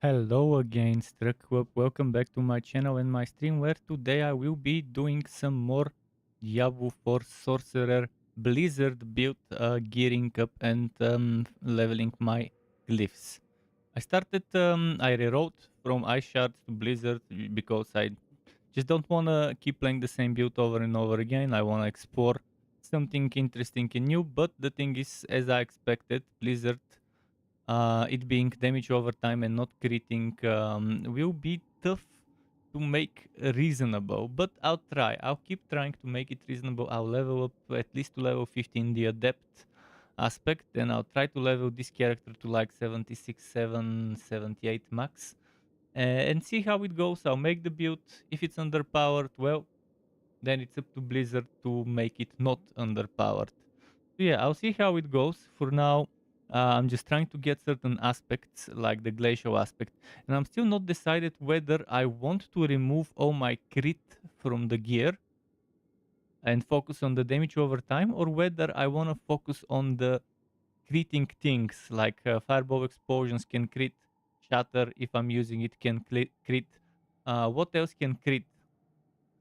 Hello again, Struck. Welcome back to my channel and my stream where today I will be doing some more Diablo 4 Sorcerer Blizzard build, gearing up and leveling my glyphs. I rewrote from Ice Shards to Blizzard because I just don't want to keep playing the same build over and over again. I want to explore something interesting and new, but the thing is, as I expected, Blizzard it being damage over time and not critting will be tough to make reasonable, but I'll try. I'll keep trying to make it reasonable. I'll level up at least to level 15 the adept aspect, then I'll try to level this character to like 76, 7, 78 max, and see how it goes. I'll make the build. If it's underpowered, well, then it's up to Blizzard to make it not underpowered. So yeah, I'll see how it goes. For now, I'm just trying to get certain aspects, like the glacial aspect, and I'm still not decided whether I want to remove all my crit from the gear and focus on the damage over time, or whether I want to focus on the critting things, like fireball explosions can crit, shatter if I'm using it can crit. What else can crit?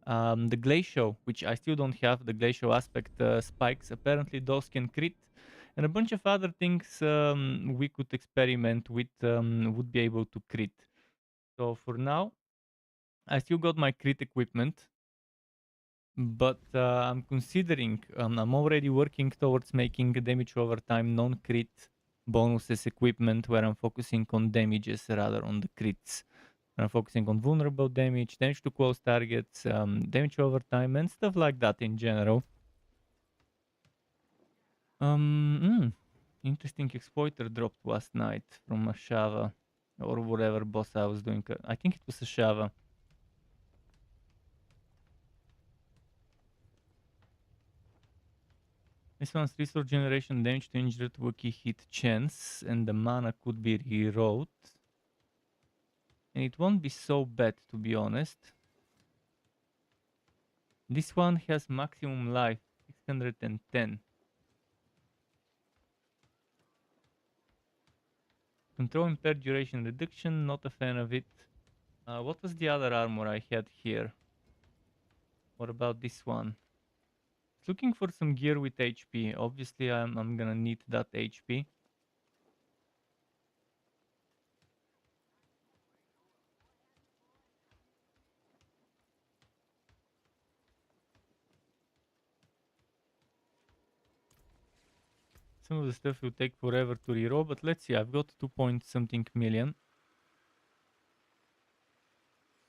The glacial, which I still don't have, the glacial aspect spikes, apparently those can crit, and a bunch of other things we could experiment with would be able to crit. So for now, I still got my crit equipment, but I'm considering, I'm already working towards making damage over time non-crit bonuses equipment where I'm focusing on damages rather on the crits. I'm focusing on vulnerable damage, damage to close targets, damage over time, and stuff like that in general. Interesting exploiter dropped last night from a Shava or whatever boss I was doing. I think it was a Shava. This one's resource generation damage to injured Wookiee hit chance, and the mana could be rerolled. And it won't be so bad, to be honest. This one has maximum life, 610. Control impaired duration reduction, not a fan of it. What was the other armor I had here? What about this one? Looking for some gear with HP. Obviously, I'm gonna need that HP. Some of the stuff will take forever to reroll, but let's see. I've got 2 point something million.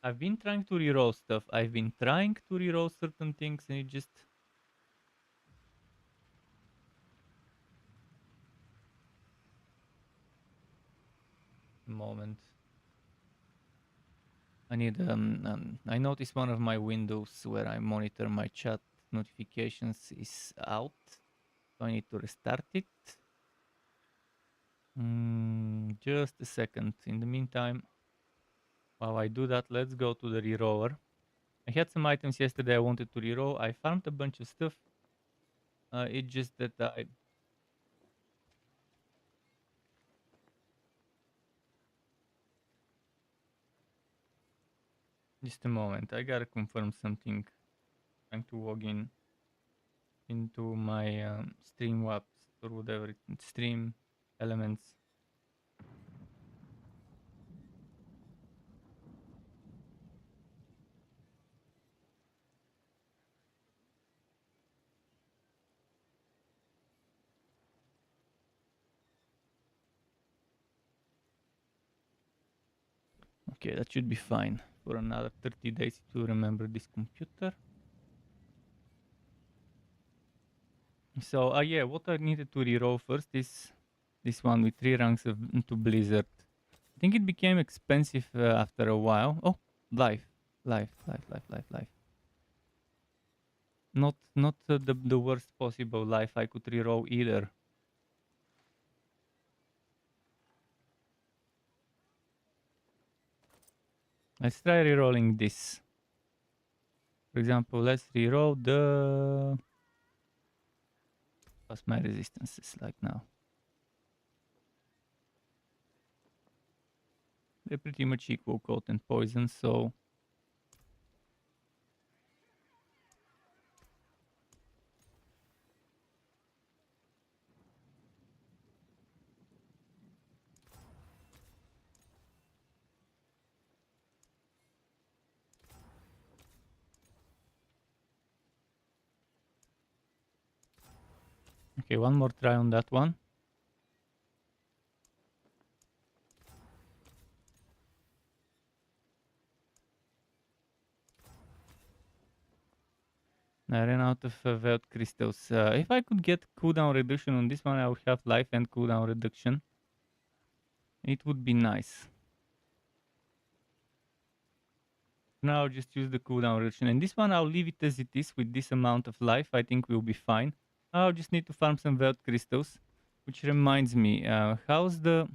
I've been trying to reroll stuff. I've been trying to reroll certain things, and it just... Moment. I need I noticed one of my windows where I monitor my chat notifications is out, so I need to restart it. Just a second. In the meantime, while I do that, let's go to the reroller. I had some items yesterday I wanted to reroll. I farmed a bunch of stuff. It's just that I... Just a moment. I gotta confirm something. Trying to log in into my Streamlabs or whatever. Stream elements. Okay, that should be fine. For another 30 days to remember this computer. So, yeah, what I needed to reroll first is this one with 3 ranks of into Blizzard. I think it became expensive after a while. Oh, life. Life. Not the worst possible life I could reroll either. Let's try rerolling this. For example, let's reroll the... What's my resistances like now? They're pretty much equal cold and poison, so... Okay, one more try on that one. I ran out of Veld crystals. If I could get cooldown reduction on this one, I would have life and cooldown reduction. It would be nice. Now I'll just use the cooldown reduction. And this one, I'll leave it as it is with this amount of life. I think we'll be fine. I'll just need to farm some Veld crystals. Which reminds me, how's the...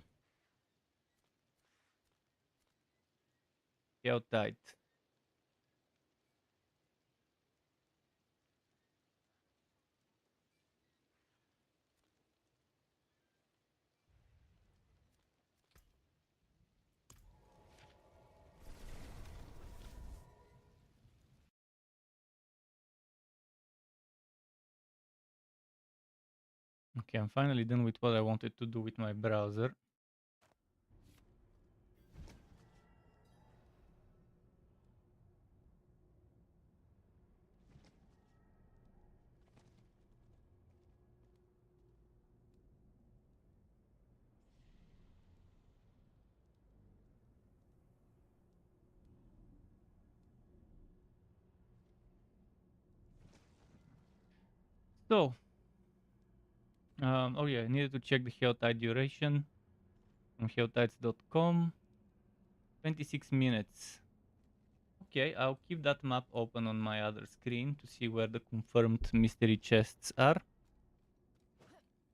Chaotite? Okay, I'm finally done with what I wanted to do with my browser. So, oh yeah, I needed to check the Chaotite duration on chaotites.com. 26 minutes. Okay, I'll keep that map open on my other screen to see where the confirmed mystery chests are.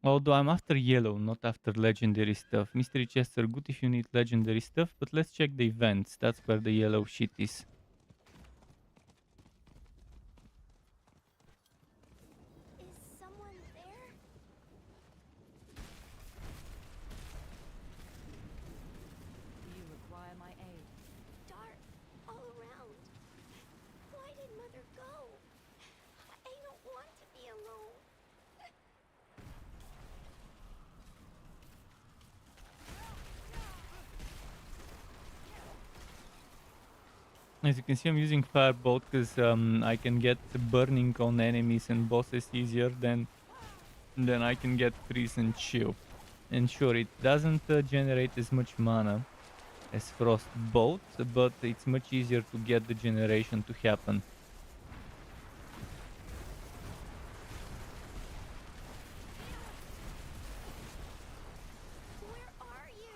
Although I'm after yellow, not after legendary stuff. Mystery chests are good if you need legendary stuff, but let's check the events. That's where the yellow shit is. Is someone there? Do you require my aid? Dark all around. Why did Mother go? I don't want to be alone. As you can see, I'm using Firebolt because I can get burning on enemies and bosses easier than I can get freeze and chill. And sure, it doesn't generate as much mana as Frostbolt, but it's much easier to get the generation to happen. Where are you?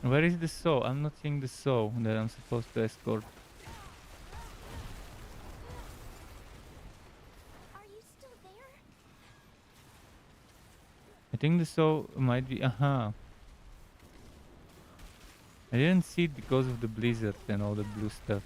Where is the soul? I'm not seeing the soul that I'm supposed to escort. Are you still there? I think the soul might be... Aha! I didn't see it because of the blizzard and all the blue stuff.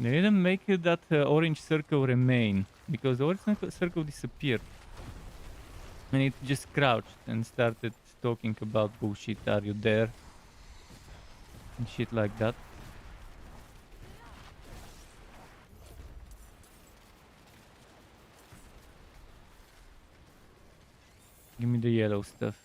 They didn't make that orange circle remain, because the orange circle disappeared. And it just crouched and started talking about bullshit, are you there? And shit like that. Give me the yellow stuff.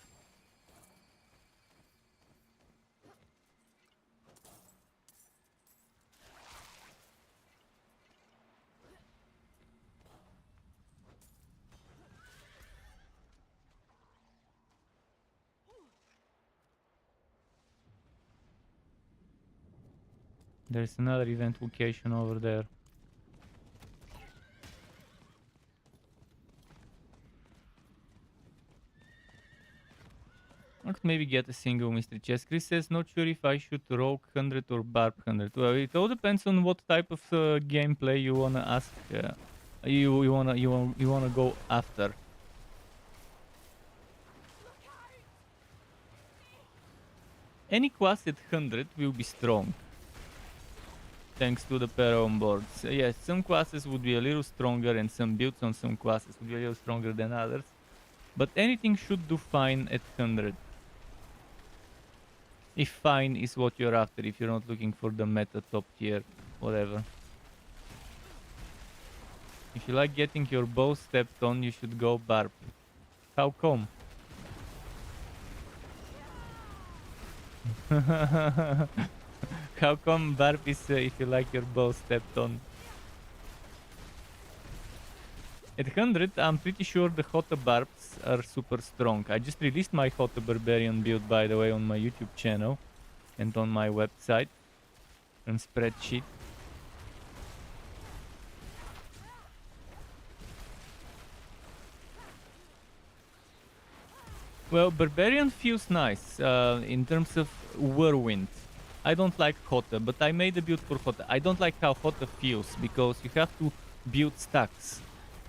There's another event location over there. I could maybe get a single mystery chest. Chris says, not sure if I should rogue 100 or barb 100. Well, it all depends on what type of gameplay you wanna ask. You wanna go after. Any class at 100 will be strong, thanks to the Paragon boards. Yes, some classes would be a little stronger, and some builds on some classes would be a little stronger than others. But anything should do fine at 100. If fine is what you're after, if you're not looking for the meta top tier, whatever. If you like getting your bow stepped on, you should go barb. How come? How come barb is if you like your bow stepped on? At 100, I'm pretty sure the Hota barbs are super strong. I just released my Hota barbarian build, by the way, on my YouTube channel and on my website and spreadsheet. Well, Barbarian feels nice in terms of Whirlwind. I don't like Hota, but I made a build for Hota. I don't like how Hota feels because you have to build stacks.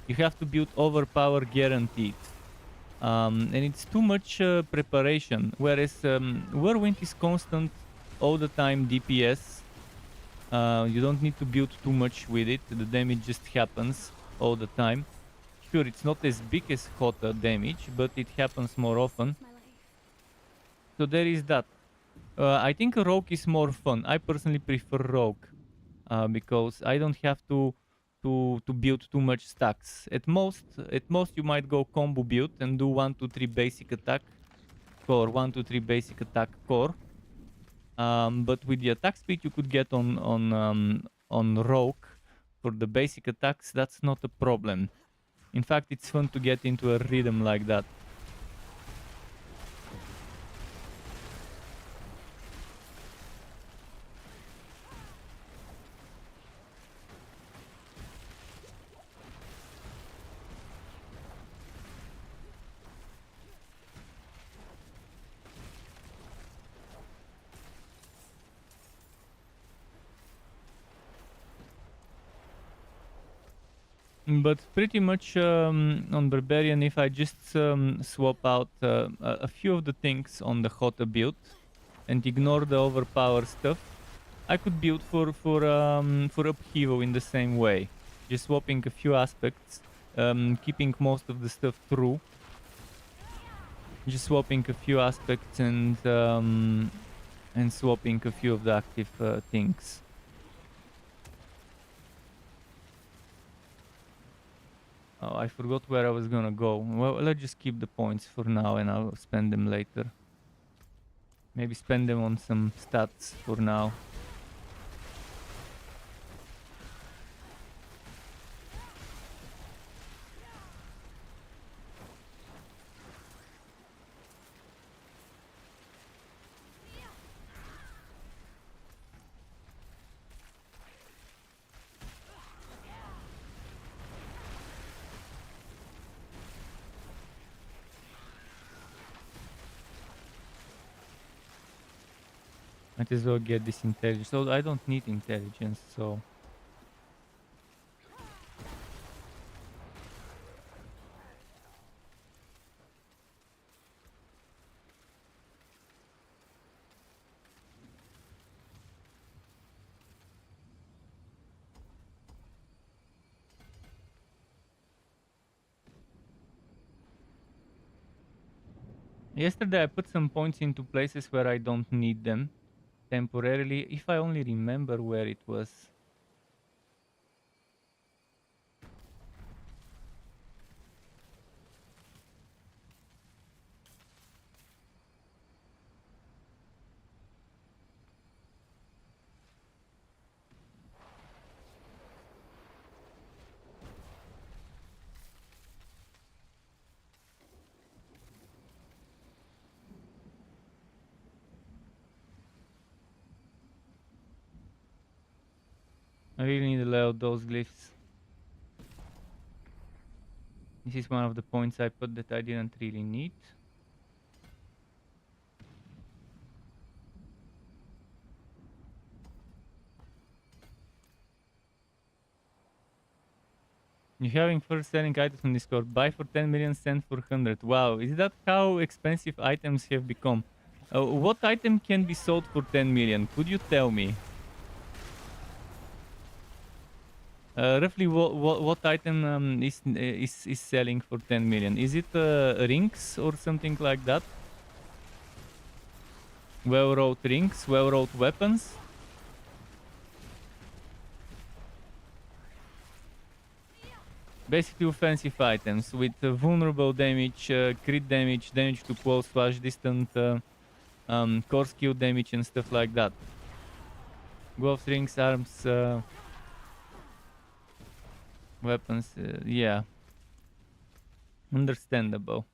You have to build overpower guaranteed. And it's too much preparation. Whereas Whirlwind is constant all the time DPS. You don't need to build too much with it. The damage just happens all the time. Sure, it's not as big as Hota damage, but it happens more often. My life. So there is that. I think Rogue is more fun. I personally prefer Rogue because I don't have to build too much stacks. At most you might go combo build and do 1, 2, 3 basic attack core, 1, 2, 3 basic attack core. But with the attack speed you could get on Rogue for the basic attacks, that's not a problem. In fact, it's fun to get into a rhythm like that. But pretty much on Barbarian, if I just swap out a few of the things on the Hota build and ignore the overpower stuff, I could build for upheaval in the same way. Just swapping a few aspects, keeping most of the stuff true. Just swapping a few aspects and swapping a few of the active things. Oh, I forgot where I was gonna go. Well, let's just keep the points for now and I'll spend them later. Maybe spend them on some stats for now. Might as well get this intelligence. So I don't need intelligence, so... Yesterday I put some points into places where I don't need them temporarily. If I only remember where it was. I really need to lay out those glyphs. This is one of the points I put that I didn't really need. You're having first selling items on Discord. Buy for 10 million, send for 100. Wow, is that how expensive items have become? What item can be sold for 10 million? Could you tell me? Roughly, what item is selling for 10 million? Is it rings or something like that? Well-wrought rings, well-wrought weapons? Basically offensive items with vulnerable damage, crit damage, damage to close, slash, distant, core skill damage and stuff like that. Gloves, rings, arms, weapons, yeah. Understandable.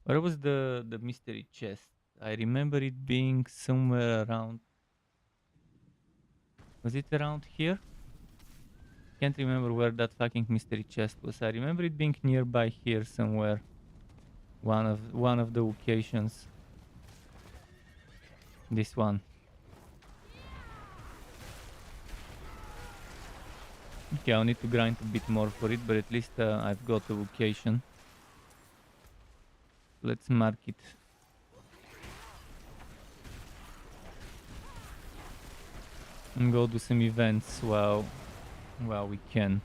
Where was the mystery chest? I remember it being somewhere around. Was it around here? Can't remember where that fucking mystery chest was. I remember it being nearby here somewhere. One of the locations. This one. Okay, I'll need to grind a bit more for it, but at least I've got the location. Let's mark it. And go do some events while we can.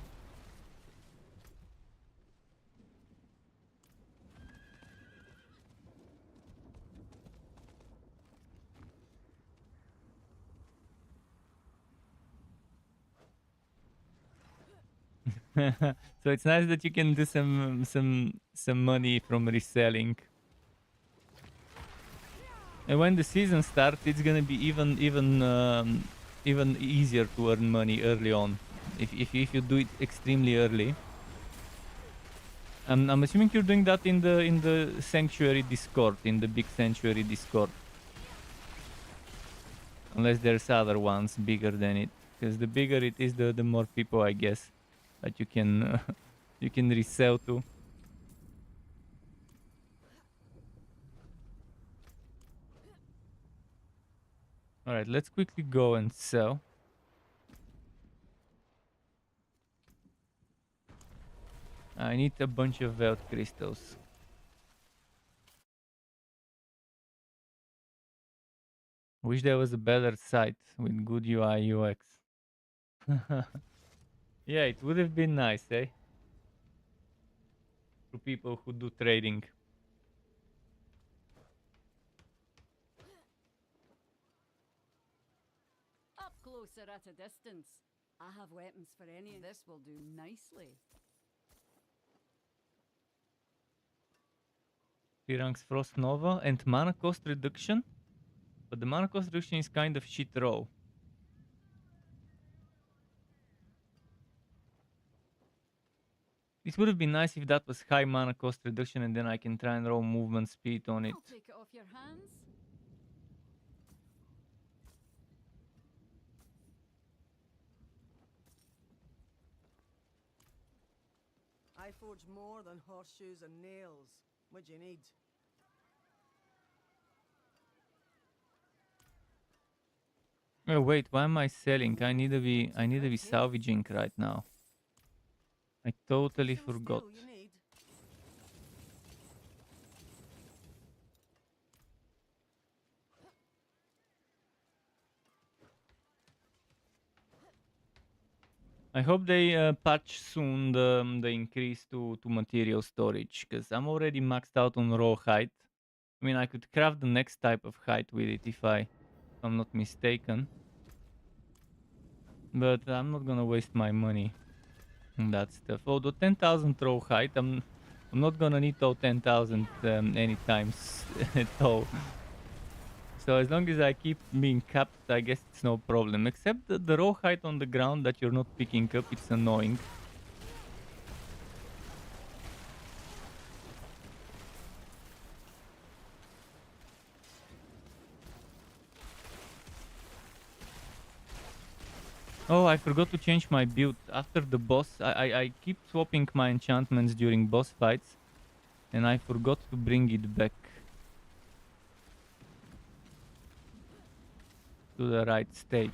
So it's nice that you can do some money from reselling. And when the season starts, it's gonna be even easier to earn money early on, if you do it extremely early. I'm assuming you're doing that in the sanctuary Discord, in the big sanctuary Discord, unless there's other ones bigger than it. Because the bigger it is, the more people, I guess, that you can you can resell to. All right, let's quickly go and sell. I need a bunch of Veld crystals. Wish there was a better site with good UI UX. Yeah, it would have been nice, eh? For people who do trading. Up closer at a distance. I have weapons for any. This will do nicely. 3 ranks Frost Nova and mana cost reduction. But the mana cost reduction is kind of shit raw. This would have been nice if that was high mana cost reduction and then I can try and roll movement speed on it. I'll take it off your hands. I forge more than horseshoes and nails. What do you need? Oh wait, why am I selling? I need to be salvaging right now. I totally Some forgot. steel you need? I hope they patch soon the increase to material storage, because I'm already maxed out on raw height. I mean, I could craft the next type of height with it if I'm not mistaken. But I'm not gonna waste my money on that stuff. Although 10,000 raw height, I'm not gonna need all 10,000 anytime at all. So as long as I keep being capped, I guess it's no problem. Except the raw height on the ground that you're not picking up, it's annoying. Oh, I forgot to change my build. After the boss, I keep swapping my enchantments during boss fights, and I forgot to bring it back to the right state.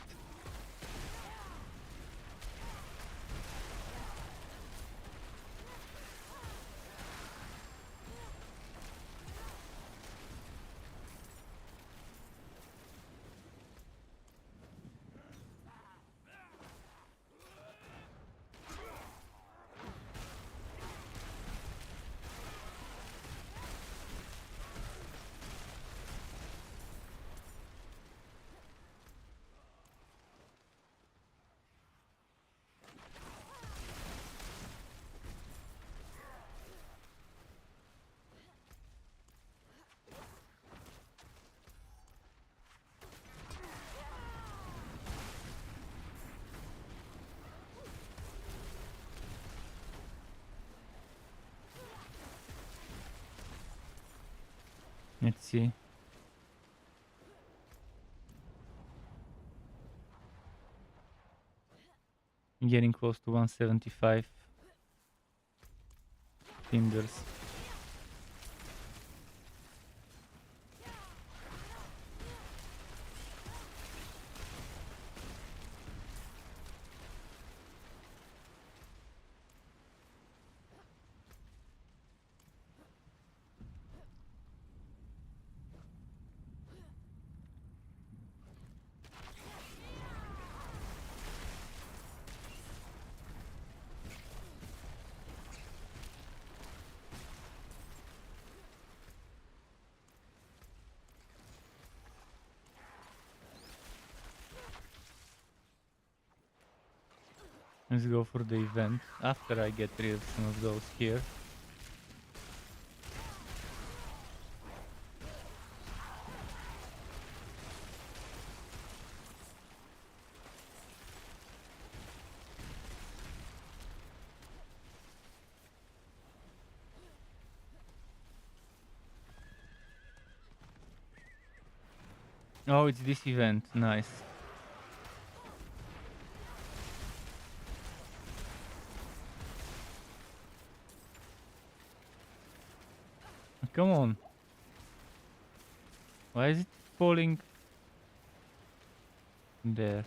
Let's see. Getting close to 175 timbers. Let's go for the event after I get rid of some of those here. Oh, it's this event. Nice. Come on. Why is it falling there?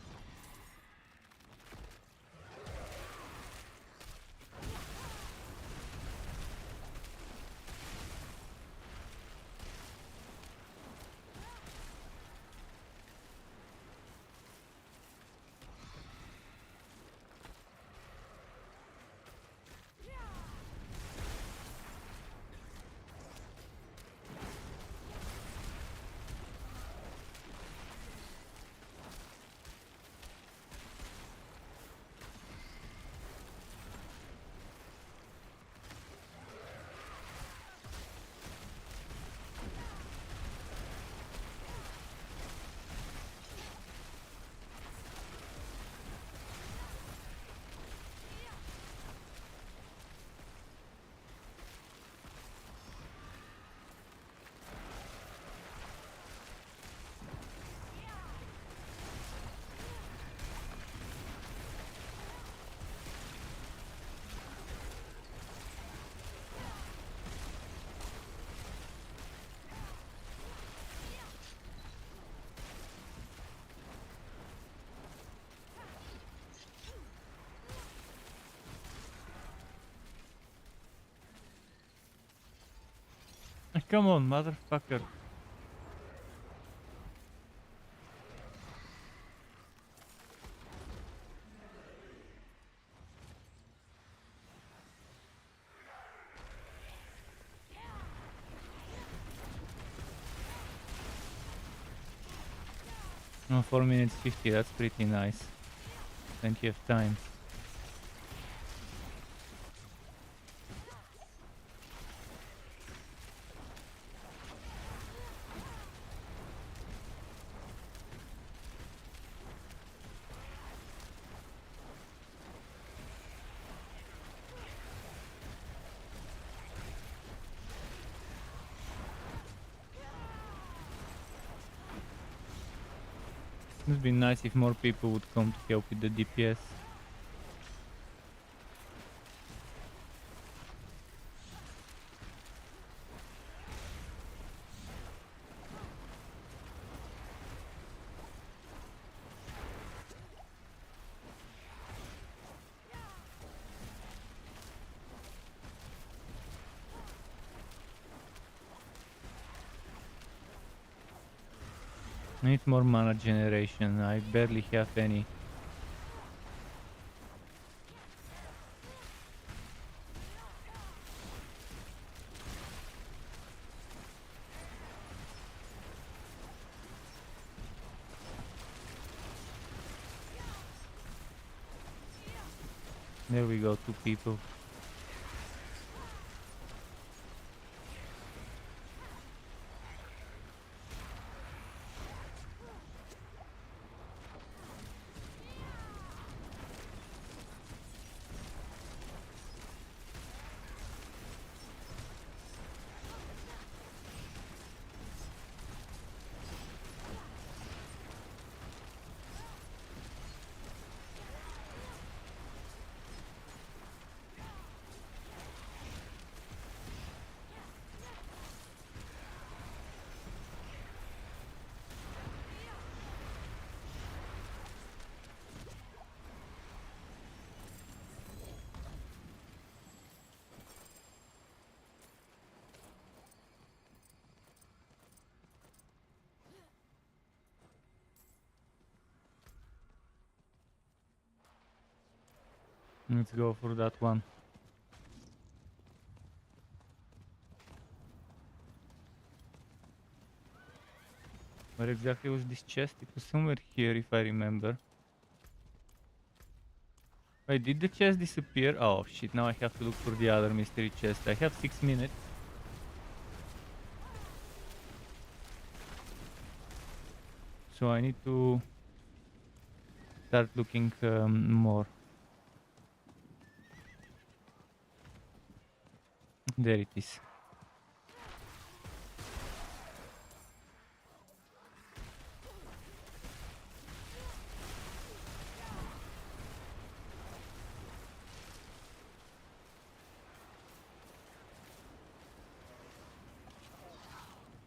Come on, motherfucker. Oh, 4 minutes 50, that's pretty nice. Plenty of time. Must be nice if more people would come to help with the DPS. I need more mana generation. I barely have any. There we go, 2 people. Let's go for that one. Where exactly was this chest? It was somewhere here if I remember. Wait, did the chest disappear? Oh shit, now I have to look for the other mystery chest. I have 6 minutes. So I need to start looking more. There it is.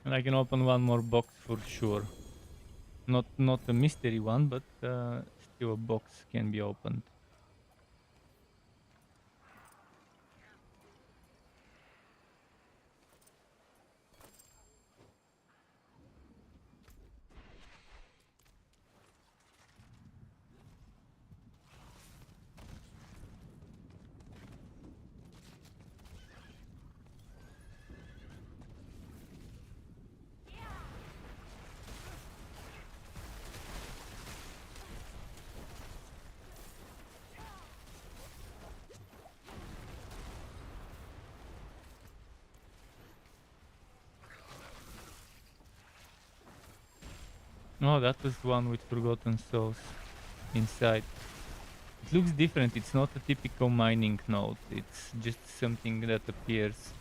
And I can open one more box for sure. Not a mystery one, but still a box can be opened. Oh, that was the one with forgotten souls inside. It looks different. It's not a typical mining node. It's just something that appears.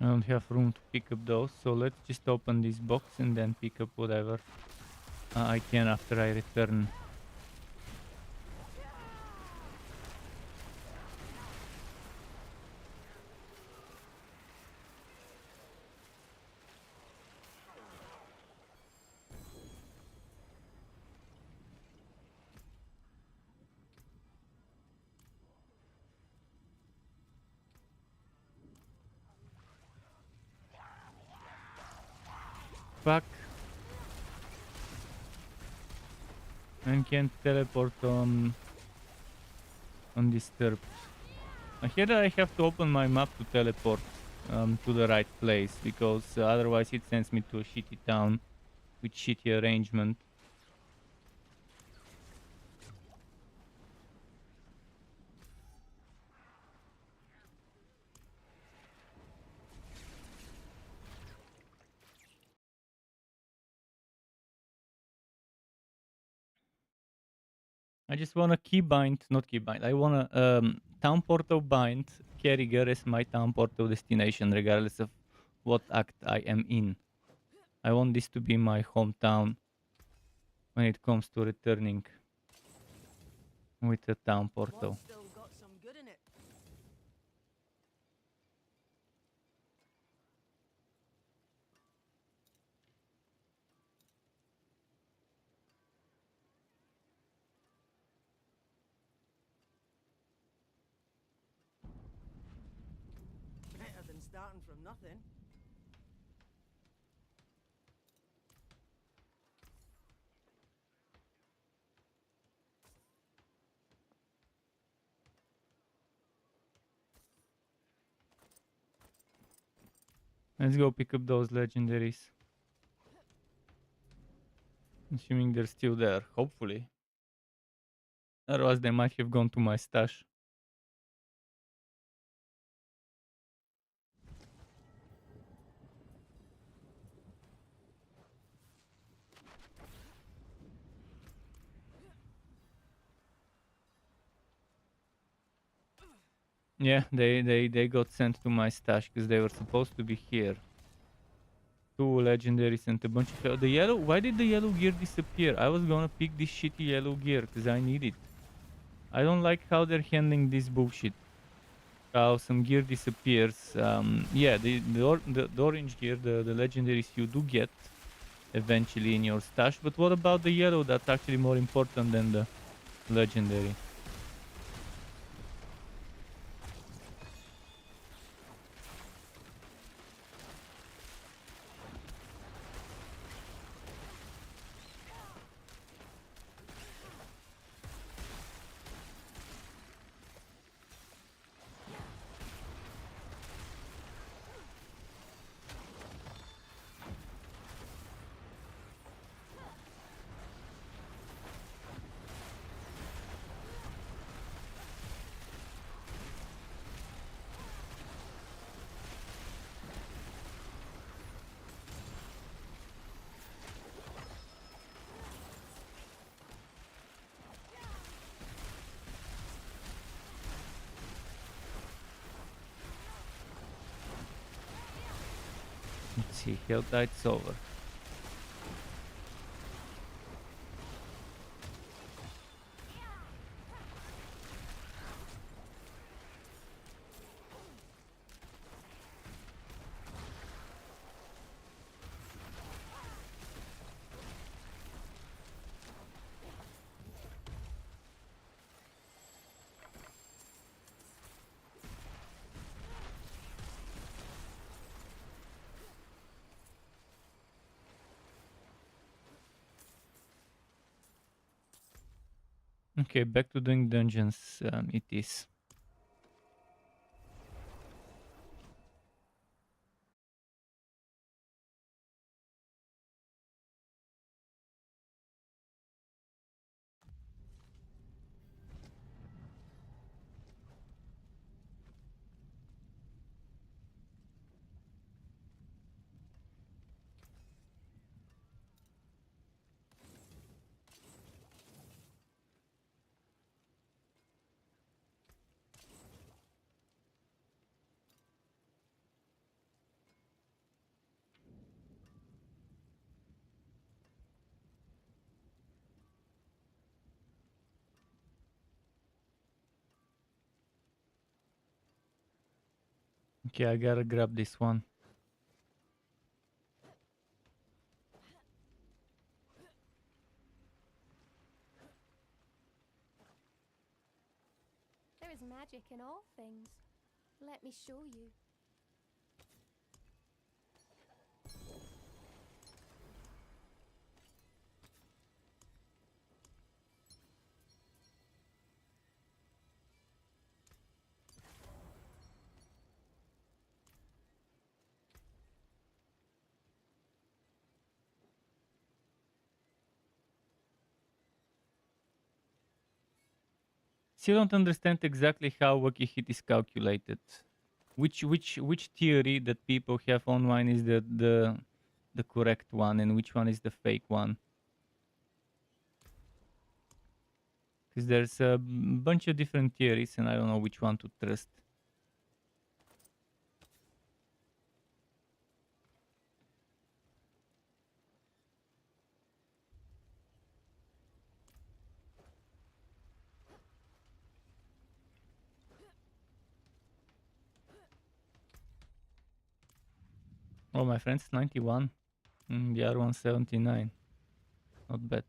I don't have room to pick up those, so let's just open this box and then pick up whatever I can after I return. fuck? And can't teleport on undisturbed. Here I have to open my map to teleport to the right place, because otherwise it sends me to a shitty town with shitty arrangement. I just want a keybind, not keybind. I want a town portal bind Kerriger as my town portal destination, regardless of what act I am in. I want this to be my hometown when it comes to returning with the town portal. Mod's still got some good in it. Better than starting from nothing. Let's go pick up those legendaries. Assuming they're still there, hopefully. Otherwise they might have gone to my stash. Yeah, they got sent to my stash because they were supposed to be here. 2 legendaries and a bunch of... The yellow... Why did the yellow gear disappear? I was gonna pick this shitty yellow gear because I need it. I don't like how they're handling this bullshit. How some gear disappears. Yeah, the orange gear, the legendaries you do get eventually in your stash. But what about the yellow? That's actually more important than the legendary. Let's see, health dight's over. Okay, back to doing dungeons. It is. Okay, I gotta grab this one. There is magic in all things. Let me show you. Still don't understand exactly how a hit is calculated. Which theory that people have online is the correct one, and which one is the fake one? Because there's a bunch of different theories, and I don't know which one to trust. Oh, my friend's 91. The other one's 79. Not bad.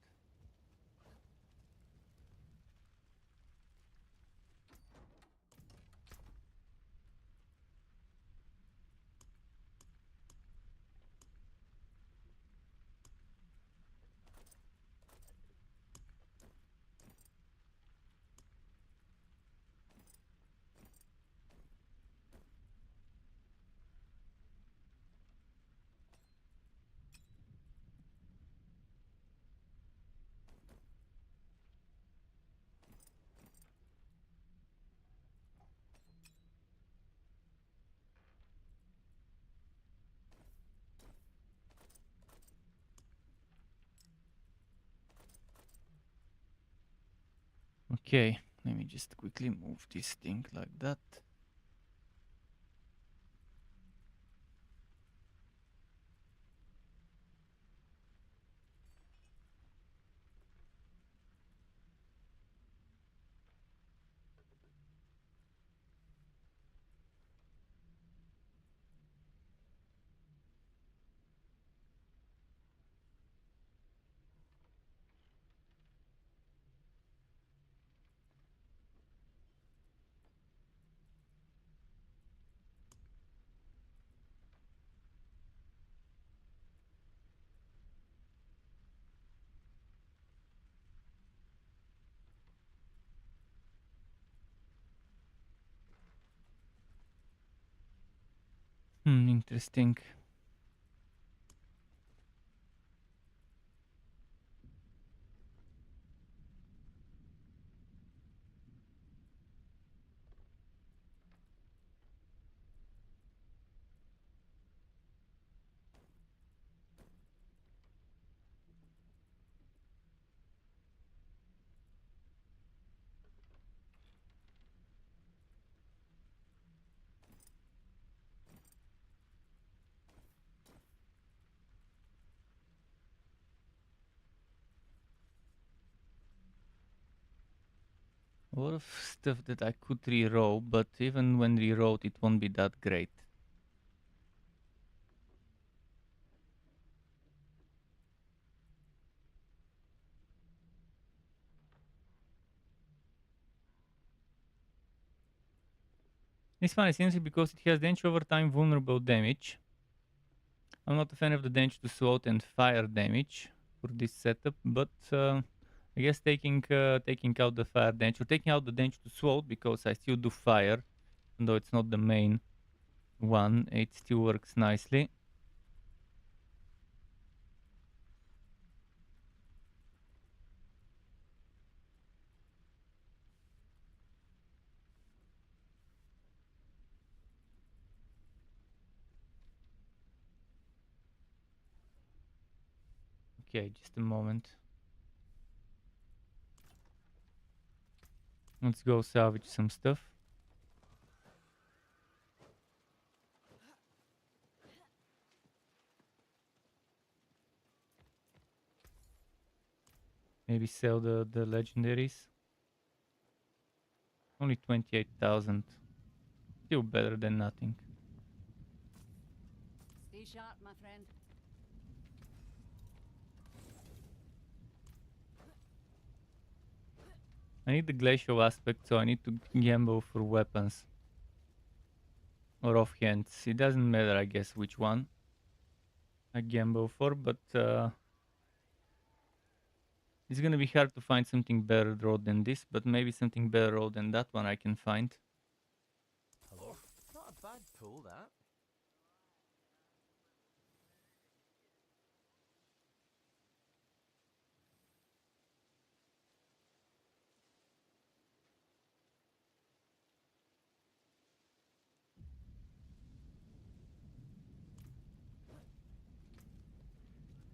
Okay, let me just quickly move this thing like that. Interesting. A lot of stuff that I could reroll, but even when rewrote, it won't be that great. This one is interesting because it has damage over time vulnerable damage. I'm not a fan of the damage to sword and fire damage for this setup, but I guess taking out the fire damage or taking out the damage to sword, because I still do fire, even though it's not the main one, it still works nicely. Okay, just a moment. Let's go salvage some stuff. Maybe sell the legendaries. Only 28,000. Still better than nothing. Stay sharp, my friend. I need the glacial aspect, so I need to gamble for weapons. Or offhands. It doesn't matter, I guess, which one I gamble for, but it's gonna be hard to find something better road than this, but maybe something better road than that one I can find. Hello? Not a bad pull, that.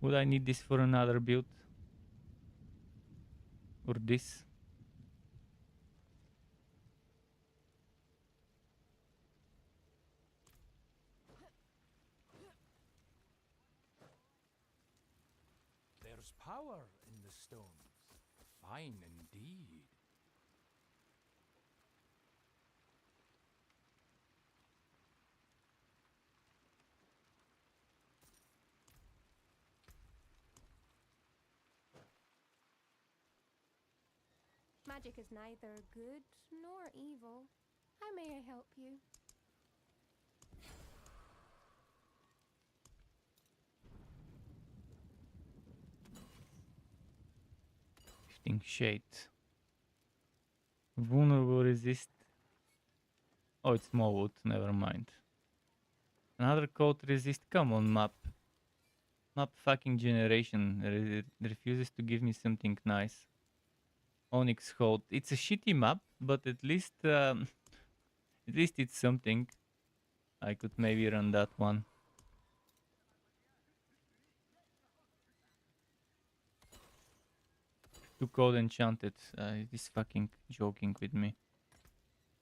Would I need this for another build? Or this? There's power in the stones. Fine indeed. Magic is neither good nor evil. How may I help you? Shifting shade. Vulnerable resist. Oh, it's Smallwood, never mind. Another code resist. Come on, map. Map fucking generation refuses to give me something nice. Onyx Hold. It's a shitty map, but at least it's something. I could maybe run that one. To code enchanted. It is fucking joking with me.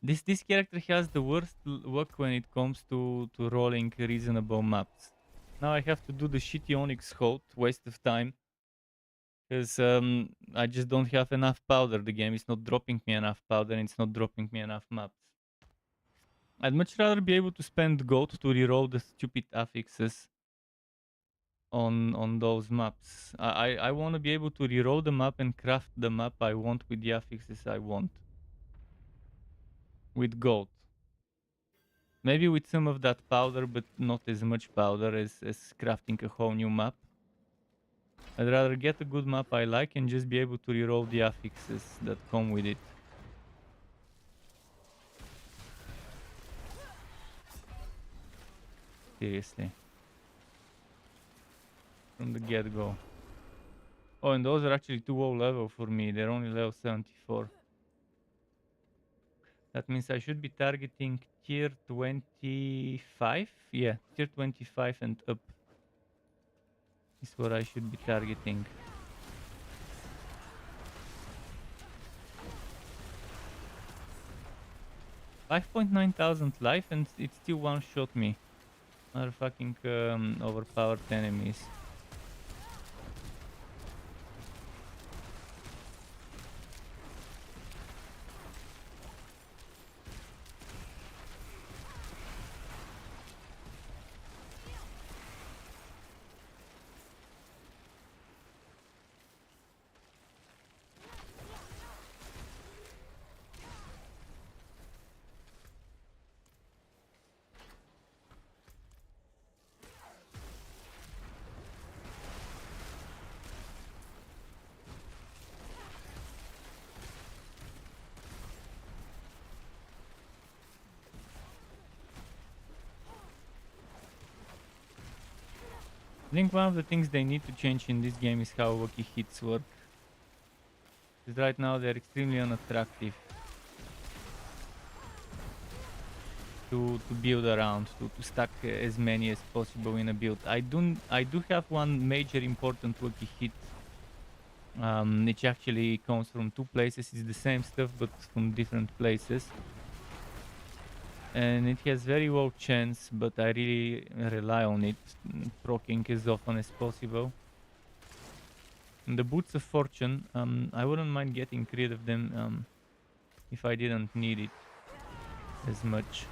This character has the worst luck when it comes to rolling reasonable maps. Now I have to do the shitty Onyx Hold, waste of time. Because I just don't have enough powder. The game is not dropping me enough powder and it's not dropping me enough maps. I'd much rather be able to spend gold to reroll the stupid affixes on those maps. I want to be able to reroll the map and craft the map I want with the affixes I want. With gold. Maybe with some of that powder, but not as much powder as crafting a whole new map. I'd rather get a good map I like and just be able to reroll the affixes that come with it. Seriously. From the get-go. Oh, and those are actually too low level for me. They're only level 74. That means I should be targeting tier 25? Yeah, tier 25 and up is what I should be targeting. 5.9 thousand life and it still one-shot me. Another fucking overpowered enemies. I think one of the things they need to change in this game is how Wookiee hits work. Because right now they're extremely unattractive to build around, to stack as many as possible in a build. I do have one major important Wookiee hit, which actually comes from two places. It's the same stuff but from different places. And it has very low chance, but I really rely on it, proccing as often as possible. And the Boots of Fortune, I wouldn't mind getting rid of them if I didn't need it as much.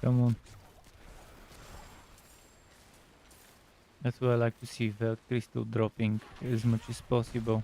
Come on. That's what I like to see, the crystal dropping as much as possible.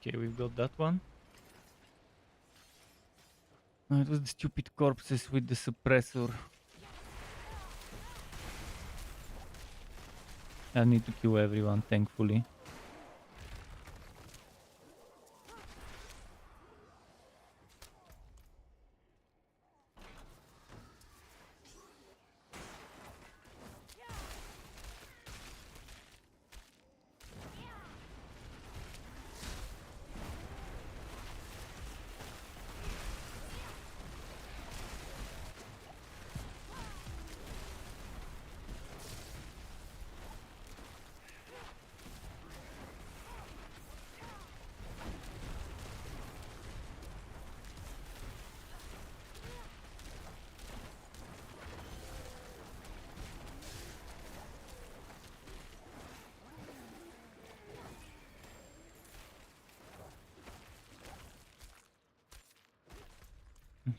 Okay, we've got that one. Oh, it was the stupid corpses with the suppressor. I need to kill everyone, thankfully.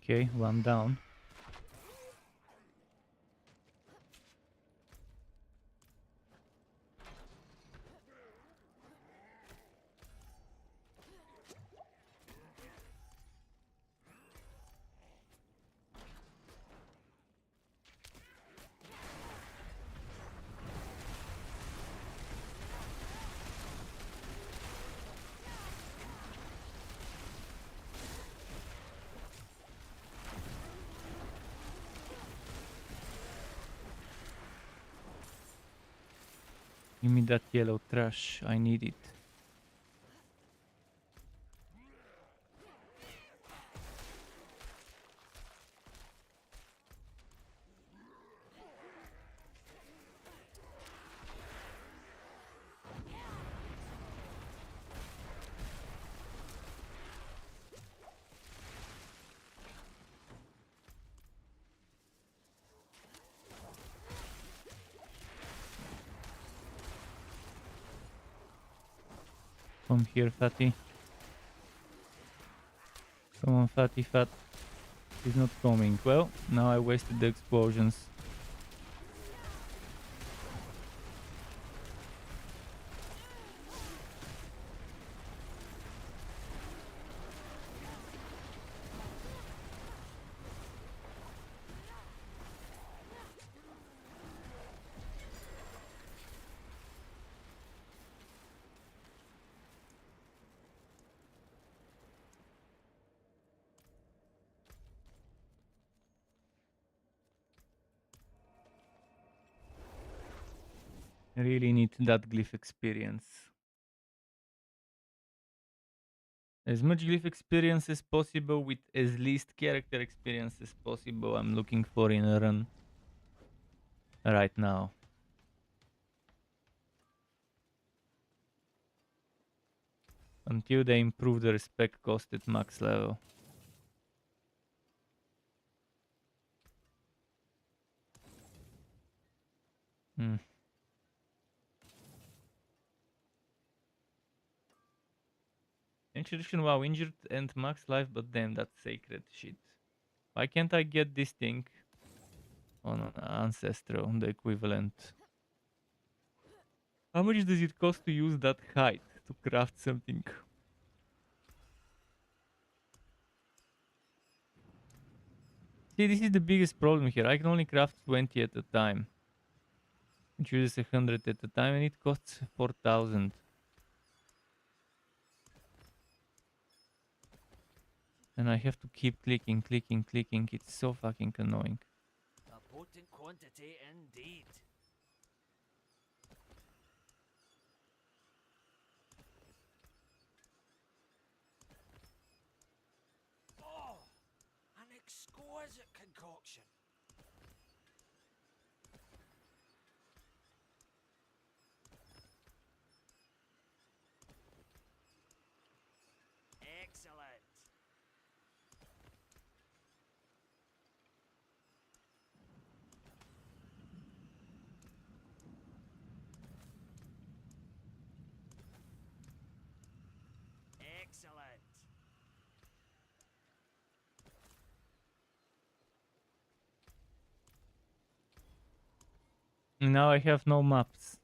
Okay, one down. Give me that yellow trash, I need it. Come here, fatty. Come on, fatty fat. He's not coming. Well, now I wasted the explosions. I really need that glyph experience. As much glyph experience as possible with as least character experience as possible I'm looking for in a run right now. Until they improve the respect cost at max level. Hmm. Introduction, wow, injured and max life, but damn, that's sacred shit. Why can't I get this thing on an ancestral, the equivalent? How much does it cost to use that height to craft something? See, this is the biggest problem here. I can only craft 20 at a time. Which uses 100 at a time and it costs 4,000. And I have to keep clicking. It's so fucking annoying. A potent quantity indeed. Oh, an exquisite concoction. Excellent. Excellent. Now I have no maps.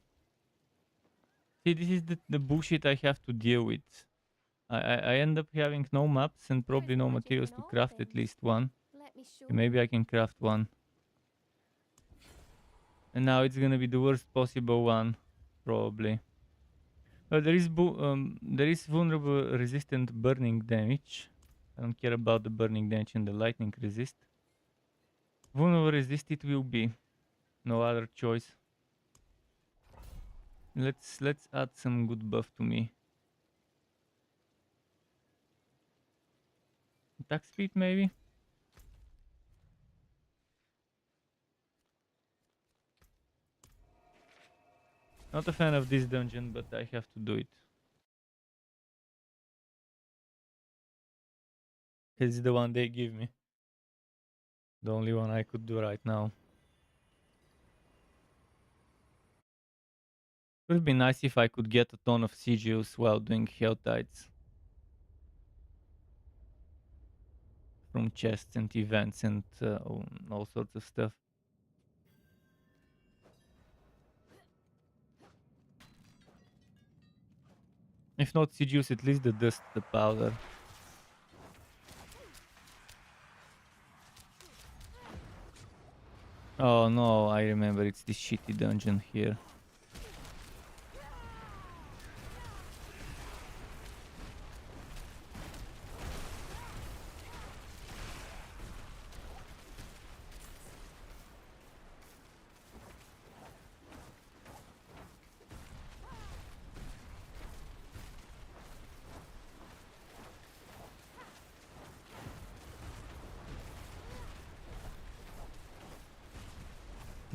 See, this is the bullshit I have to deal with. I end up having no maps and probably no There's magic materials in to all craft at things. least one. Let me show Maybe you. I can craft one. And now it's gonna be the worst possible one, probably. There is vulnerable resistant burning damage. I don't care about the burning damage and the lightning resist. Vulnerable resist it will be. No other choice. Let's add some good buff to me. Attack speed maybe? Not a fan of this dungeon, but I have to do it. It's the one they give me. The only one I could do right now. It would be nice if I could get a ton of sigils while doing Hell Tides. From chests and events and all sorts of stuff. If not sigils, at least the dust, the powder. Oh no, I remember it's this shitty dungeon here.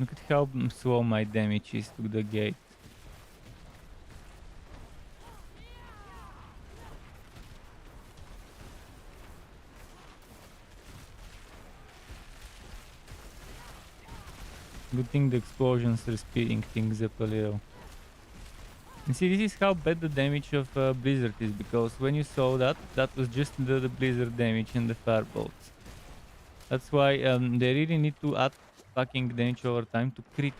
Look at how slow my damage is to the gate. Good thing the explosions are speeding things up a little. And see, this is how bad the damage of Blizzard is, because when you saw that, that was just the Blizzard damage and the firebolts. That's why they really need to add fucking damage over time to crit.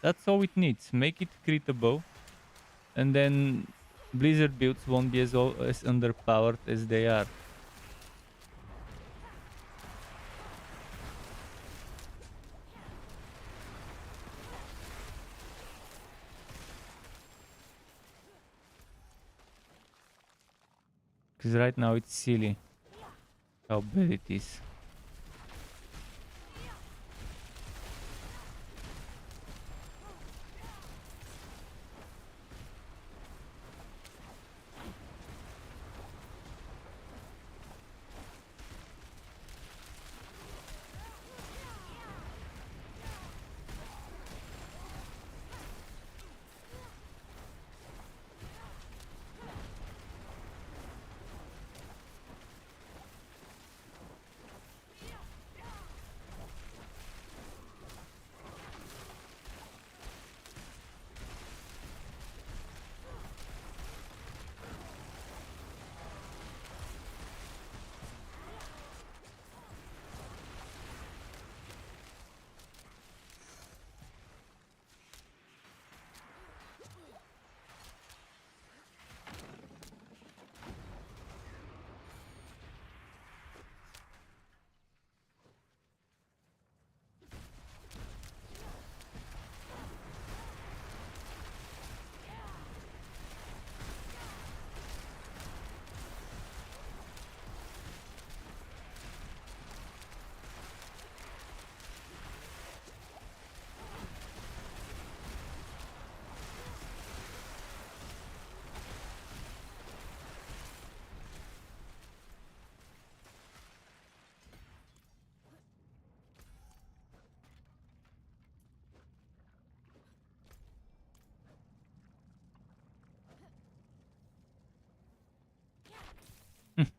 That's all it needs. Make it critable, and then Blizzard builds won't be as underpowered as they are. Because right now it's silly how bad it is.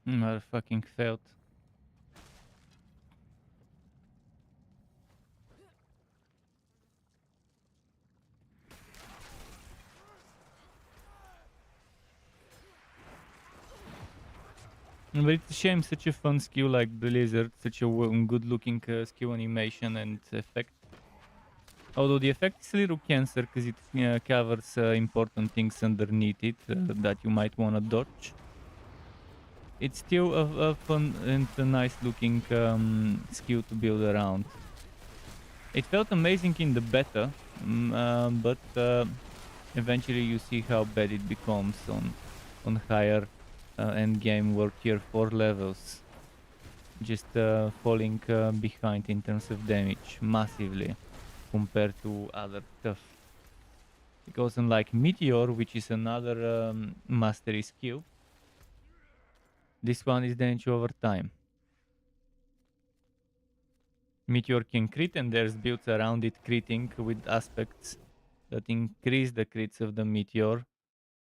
Motherfucking failed. But it's a shame, such a fun skill like Blizzard, such a good looking skill animation and effect. Although the effect is a little cancer because it covers important things underneath it that you might want to dodge. It's still a fun and a nice looking skill to build around. It felt amazing in the beta, but eventually you see how bad it becomes on higher endgame or tier 4 levels. Just falling behind in terms of damage massively compared to other stuff. Because unlike Meteor, which is another mastery skill, this one is damage over time. Meteor can crit and there's builds around it critting with aspects that increase the crits of the Meteor.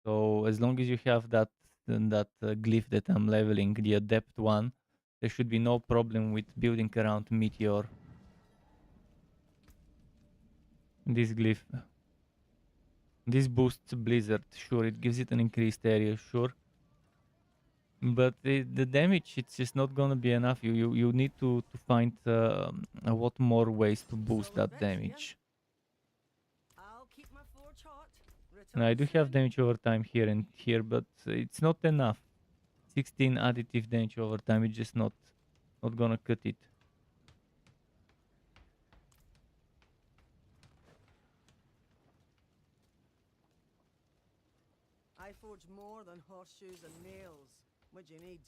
So as long as you have that glyph that I'm leveling, the adept one, there should be no problem with building around Meteor. This glyph. This boosts Blizzard, sure, it gives it an increased area, sure. But the damage, it's just not gonna be enough. You need to find a lot more ways to boost that damage. I'll keep my forge hot. And I Return do have soon. damage over time here and here, but it's not enough. 16 additive damage over time, it's just not gonna cut it. I forge more than horseshoes and nails. What do you need?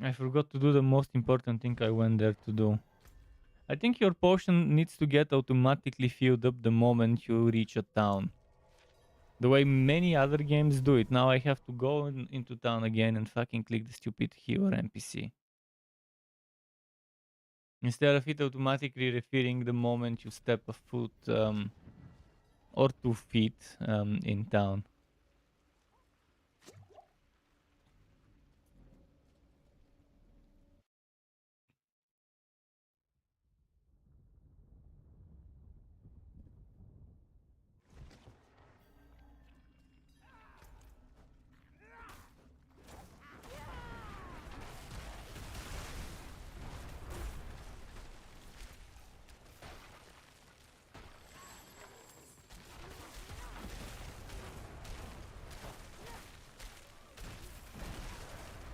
I forgot to do the most important thing I went there to do. I think your potion needs to get automatically filled up the moment you reach a town. The way many other games do it. Now I have to go into town again and fucking click the stupid healer NPC. Instead of it automatically refilling the moment you step a foot or 2 feet in town.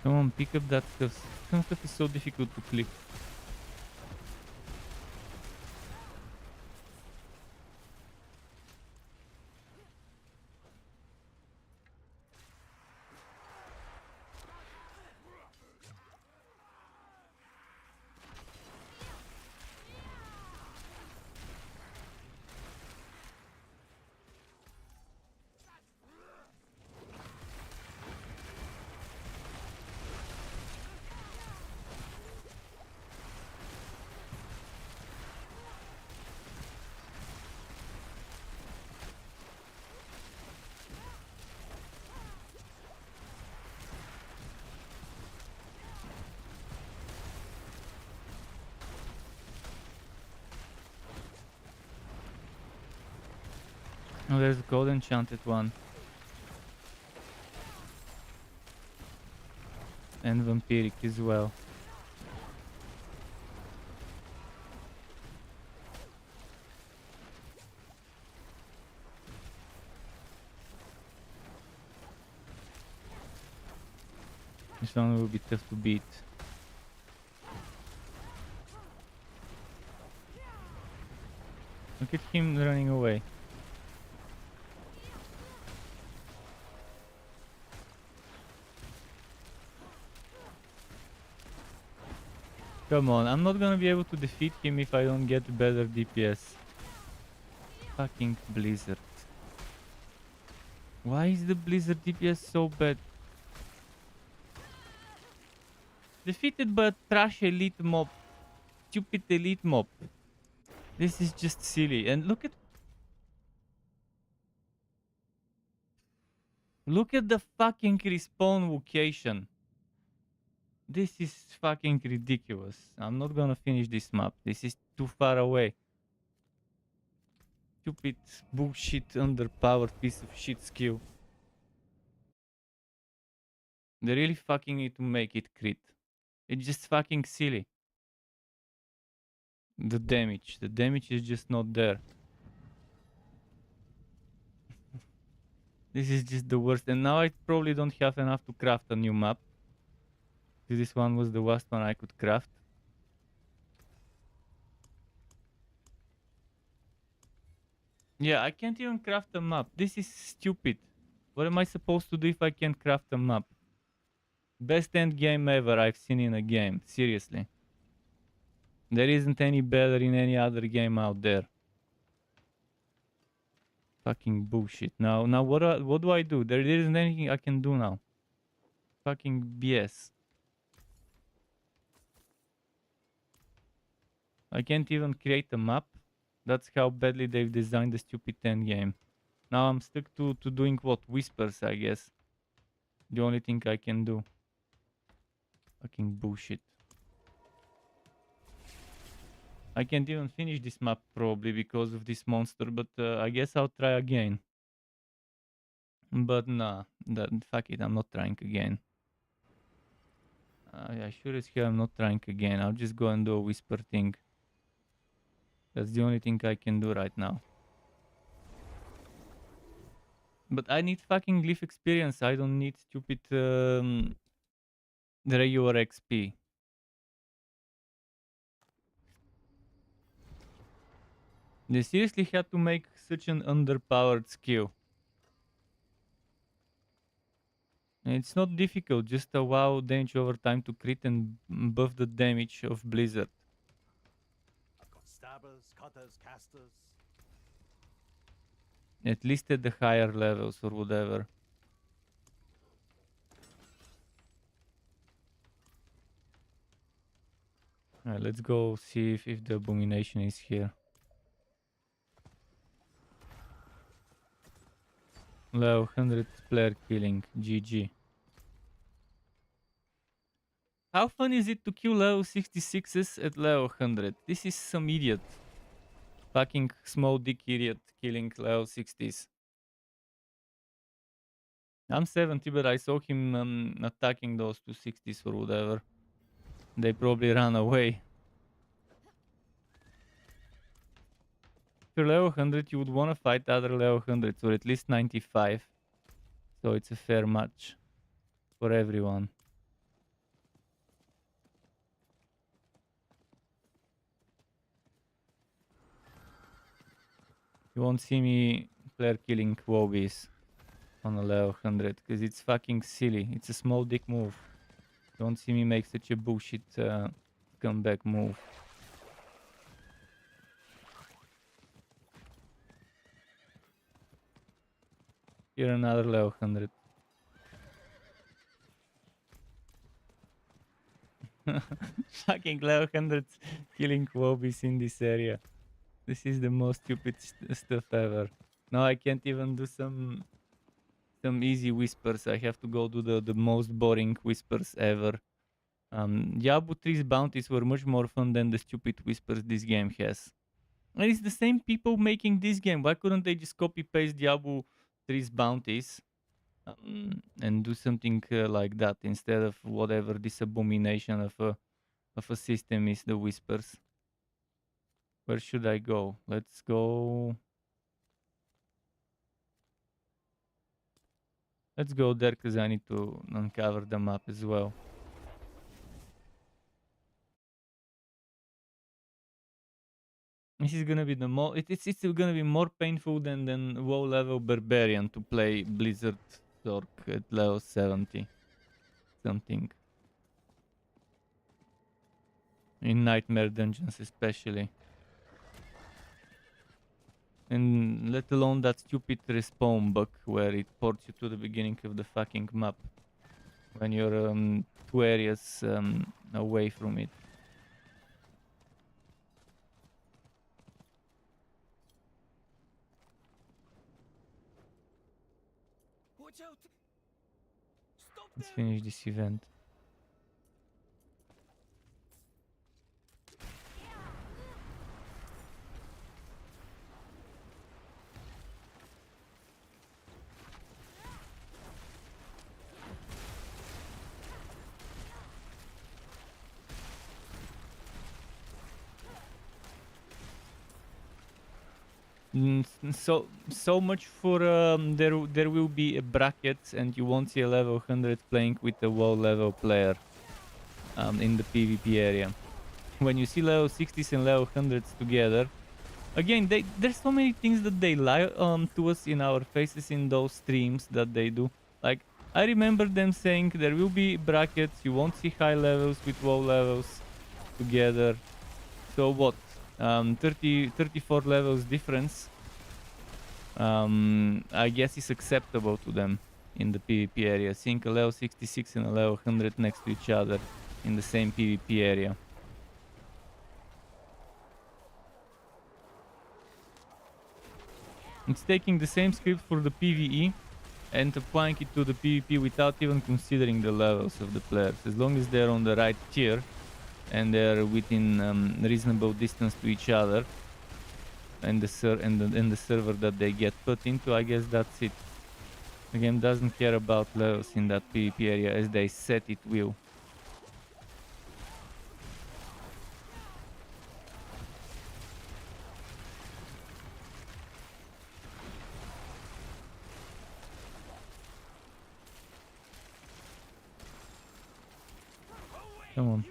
Come on, pick up that stuff. Some stuff is so difficult to click. Oh, there's a gold enchanted one. And vampiric as well. This one will be tough to beat. Look at him running away. Come on, I'm not gonna be able to defeat him if I don't get better DPS. fucking Blizzard. Why is the Blizzard DPS so bad? Defeated by a trash elite mob. Stupid elite mob. This is just silly. And look at the fucking respawn location. This is fucking ridiculous. I'm not gonna finish this map. This is too far away. Stupid bullshit underpowered piece of shit skill. They really fucking need to make it crit. It's just fucking silly. The damage is just not there. This is just the worst. And now I probably don't have enough to craft a new map. This one was the last one I could craft. Yeah, I can't even craft a map. This is stupid. What am I supposed to do if I can't craft a map? Best end game ever I've seen in a game. Seriously. There isn't any better in any other game out there. Fucking bullshit. Now what do I do? There isn't anything I can do now. Fucking BS. I can't even create a map. That's how badly they've designed the stupid end game. Now I'm stuck to doing what? Whispers, I guess. The only thing I can do. Fucking bullshit. I can't even finish this map probably because of this monster, but I guess I'll try again. But nah, fuck it, I'm not trying again. I sure as hell I'm not trying again. I'll just go and do a whisper thing. That's the only thing I can do right now. But I need fucking Glyph experience. I don't need stupid regular XP. They seriously had to make such an underpowered skill. And it's not difficult, just allow damage over time to crit and buff the damage of Blizzard. I've got stabbers, cutters, casters. At least at the higher levels or whatever. Alright, let's go see if the abomination is here. Level 100 player killing. GG. How fun is it to kill level 66s at level 100? This is some idiot. Fucking small dick idiot killing level 60s. I'm 70, but I saw him attacking those 260s or whatever. They probably ran away. If you're level 100, you would want to fight other level 100s, or at least 95. So it's a fair match for everyone. You won't see me player killing Wobbies on a level 100 because it's fucking silly. It's a small dick move. You won't see me make such a bullshit comeback move. Here another level 100. Fucking level 100 killing Wobbies in this area. This is the most stupid stuff ever. Now I can't even do some easy whispers. I have to go do the most boring whispers ever. Diablo 3's bounties were much more fun than the stupid whispers this game has. And it's the same people making this game. Why couldn't they just copy paste Diablo 3's bounties and do something like that instead of whatever this abomination of a system is, the whispers? Where should I go? Let's go. Let's go there because I need to uncover the map as well. This is gonna be the more. It's gonna be more painful than WoW level barbarian to play Blizzard Sorc at level 70 something. In nightmare dungeons especially. And let alone that stupid respawn bug where it ports you to the beginning of the fucking map when you're 2 areas away from it. Watch out! Stop Let's them! finish this event. So much for there will be a bracket and you won't see a level 100 playing with a low level player in the PvP area. When you see level 60s and level 100s together, again, there's so many things that they lie to us in our faces in those streams that they do. Like, I remember them saying there will be brackets, you won't see high levels with low levels together. So what? 34 levels difference, I guess is acceptable to them in the PvP area. Seeing a level 66 and a level 100 next to each other in the same PvP area. It's taking the same script for the PvE and applying it to the PvP without even considering the levels of the players. As long as they're on the right tier and they're within reasonable distance to each other and the server that they get put into, I guess that's it. The game doesn't care about levels in that PvP area as they said it will. Come on.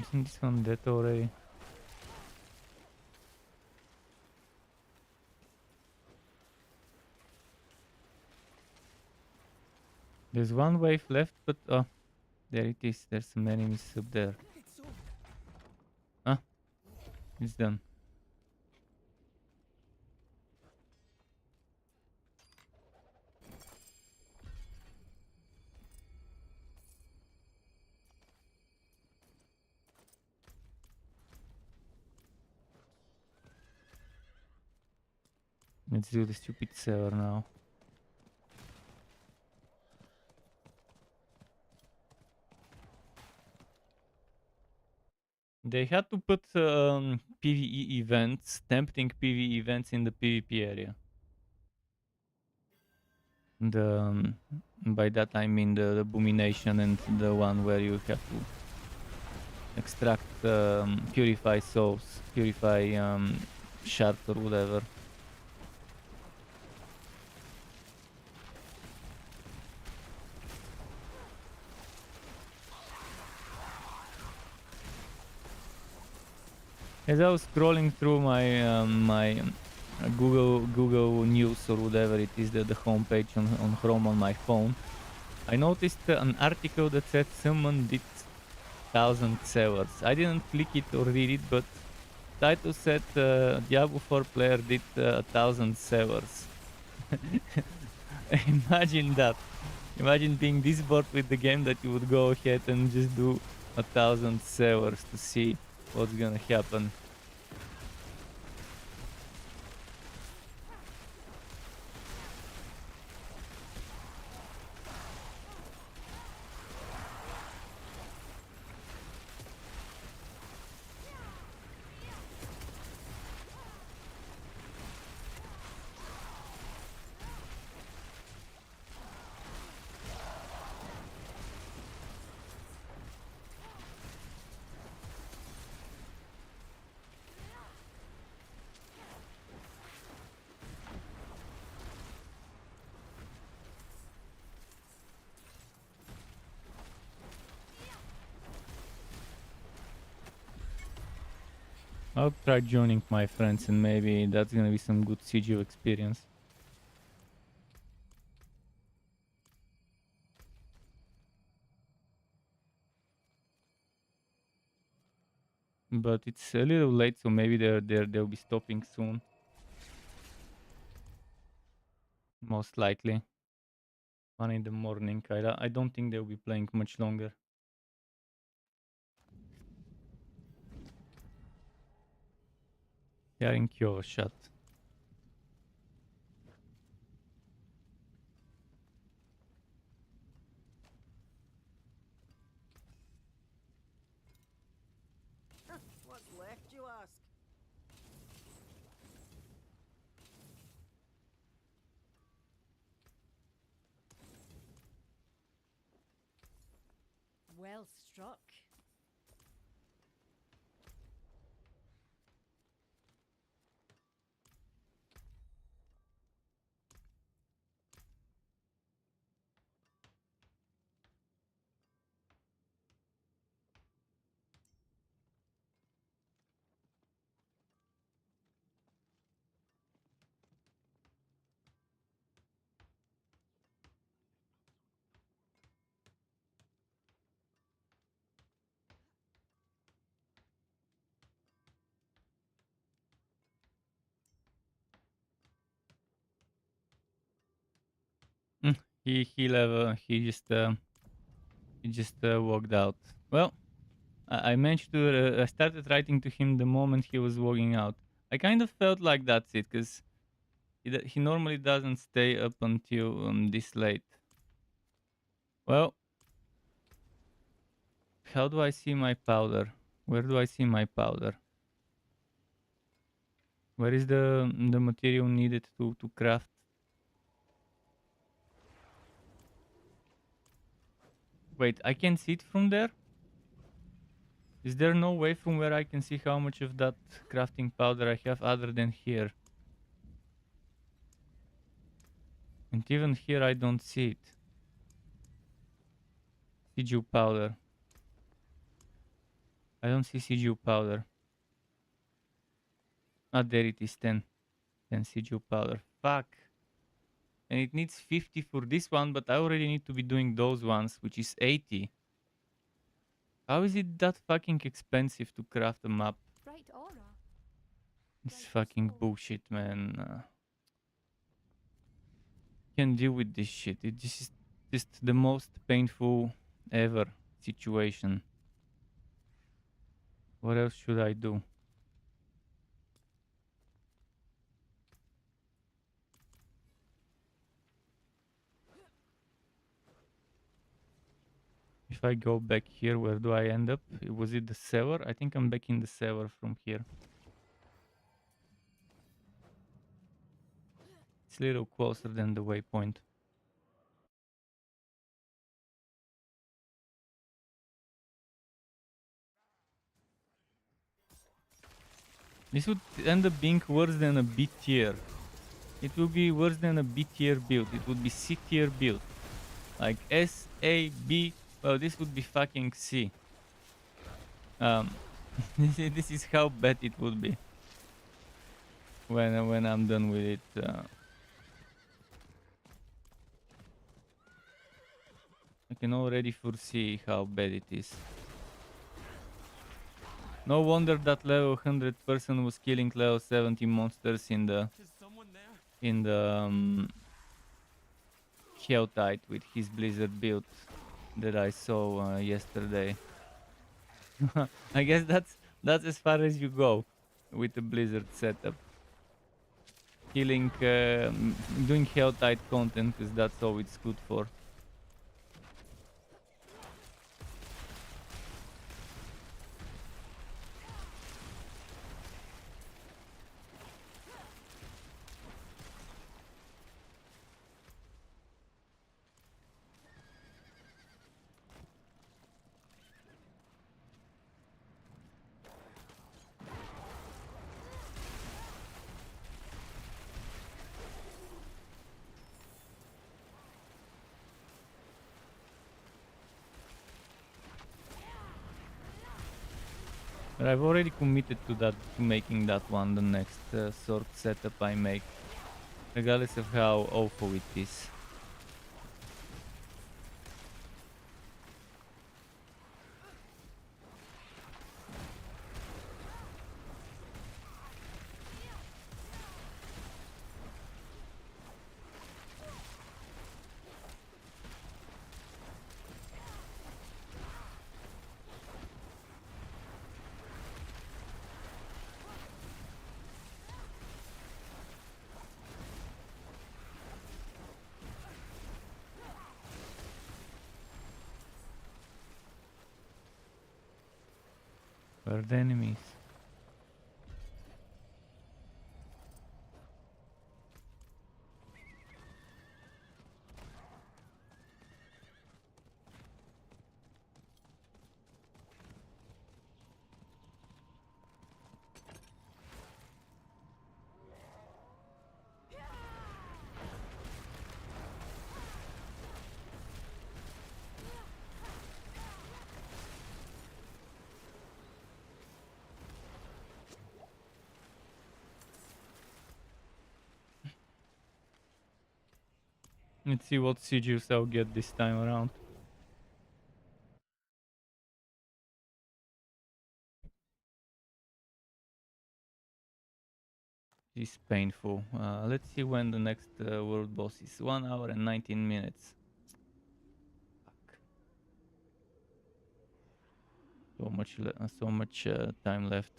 Isn't this one dead already? There's one wave left, but oh, there it is. There's some enemies up there. Ah, it's done. Let's do the stupid server now. They had to put PvE events, tempting PvE events in the PvP area. The by that I mean the abomination and the one where you have to extract, purify souls, purify shards or whatever. As I was scrolling through my Google News or whatever it is, the homepage on Chrome on my phone, I noticed an article that said someone did 1,000 servers. I didn't click it or read it, but title said Diablo 4 player did 1,000 servers. Imagine that. Imagine being this bored with the game that you would go ahead and just do 1,000 servers to see what's gonna happen. I'll try joining my friends and maybe that's gonna be some good CGO experience. But it's a little late, so maybe they'll be stopping soon. Most likely. 1 in the morning. I don't think they'll be playing much longer. They are in Kyoto shot. What's left, you ask? Well struck. Mm, he just walked out. Well, I managed to. I started writing to him the moment he was walking out. I kind of felt like that's it, because he normally doesn't stay up until this late. Well, how do I see my powder? Where do I see my powder? Where is the material needed to craft? Wait, I can see it from there? Is there no way from where I can see how much of that crafting powder I have other than here? And even here I don't see it. Siju powder. I don't see Siju powder. Ah, there it is, 10. 10 Siju powder. Fuck. And it needs 50 for this one, but I already need to be doing those ones, which is 80. How is it that fucking expensive to craft a map? Bright aura. It's fucking bullshit, man. Can't deal with this shit. This is just the most painful ever situation. What else should I do? If I go back here, where do I end up? Was it the sewer? I think I'm back in the sewer from here. It's a little closer than the waypoint. This would end up being worse than a B tier. It will be worse than a B tier build. It would be C tier build. Like S, A, B. Well, this would be fucking C. This is how bad it would be when I'm done with it. I can already foresee how bad it is. No wonder that level 100 person was killing level 70 monsters in the Helltide with his blizzard build that I saw yesterday. I guess that's as far as you go with the blizzard setup. Killing, doing Helltide content, because that's all it's good for. But I've already committed to that, to making that one the next Sorc setup I make, regardless of how awful it is. Are the enemies? Let's see what sieges I'll get this time around. This is painful. Let's see when the next world boss is. 1 hour and 19 minutes. Fuck. So much time left.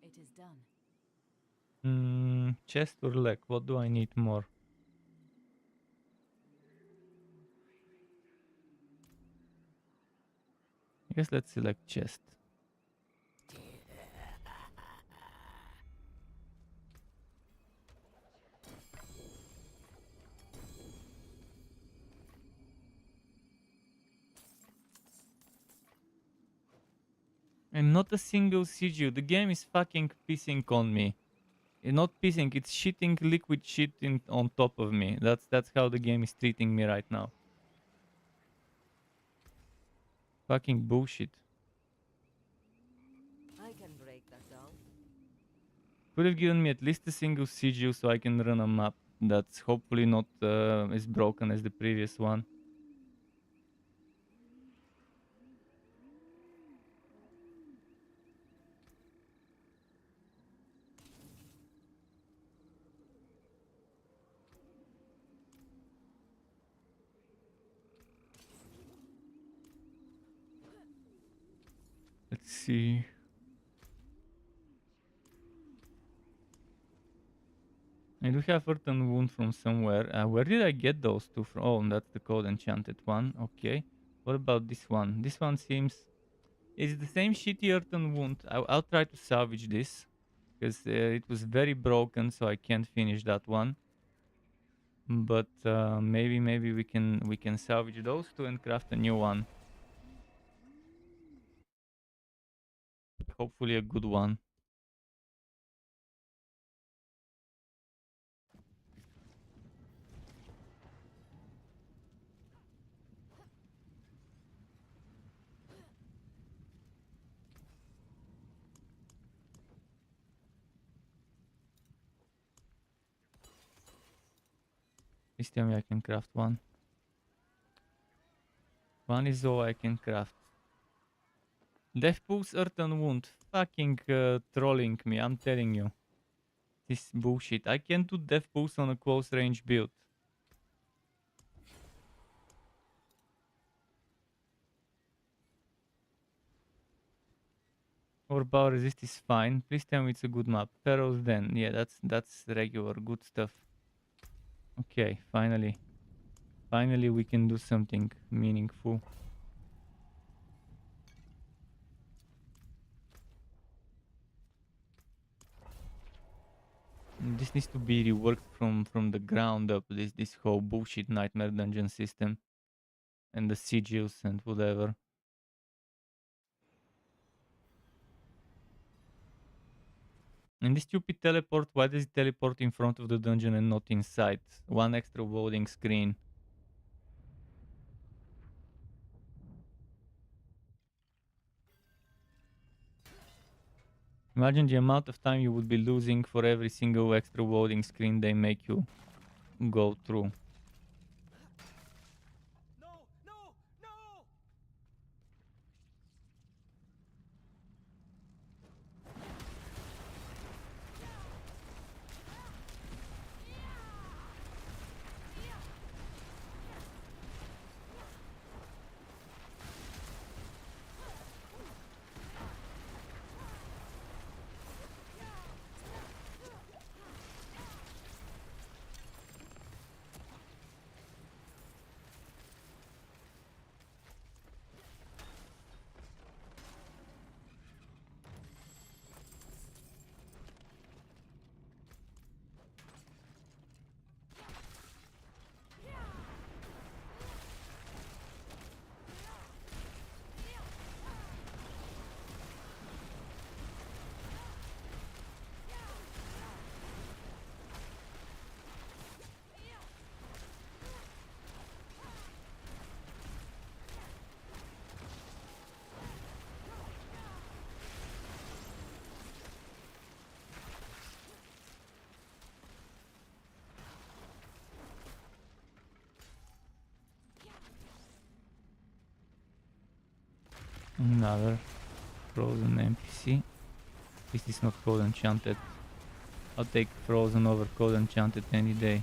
It is done. Chest or leg? What do I need more? I guess let's select chest. And not a single siege. The game is fucking pissing on me. It's not pissing, it's shitting liquid shit on top of me. That's how the game is treating me right now. Fucking bullshit. I can break the dull. Could have given me at least a single sigil so I can run a map that's hopefully not as broken as the previous one. Let's see. I do have Earthen Wound from somewhere. Where did I get those two from? Oh, that's the Cold Enchanted one. Okay. What about this one? This one seems... It's the same shitty Earthen Wound. I'll try to salvage this. Because it was very broken, so I can't finish that one. But maybe we can salvage those two and craft a new one. Hopefully a good one. Please tell me I can craft one. One is all I can craft. Death Pulse Earthen Wound. Fucking trolling me, I'm telling you. This bullshit. I can't do Death Pulse on a close range build. Or Power Resist is fine. Please tell me it's a good map. Pharaoh's Den. Yeah, that's regular. Good stuff. Okay, finally. Finally we can do something meaningful. This needs to be reworked from the ground up. This whole bullshit nightmare dungeon system. And the sigils and whatever. And this stupid teleport, why does it teleport in front of the dungeon and not inside? One extra loading screen. Imagine the amount of time you would be losing for every single extra loading screen they make you go through. No, no, no! Another frozen NPC. This is not cold enchanted. I'll take frozen over cold enchanted any day.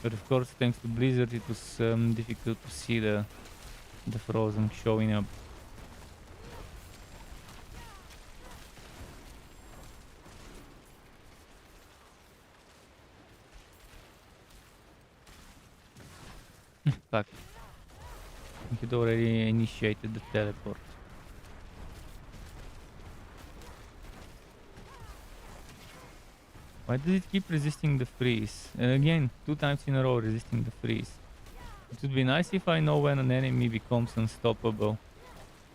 But of course, thanks to Blizzard, it was difficult to see the frozen showing up. Fuck. It had already initiated the teleport. Why does it keep resisting the freeze? And again, 2 times in a row resisting the freeze. It would be nice if I know when an enemy becomes unstoppable.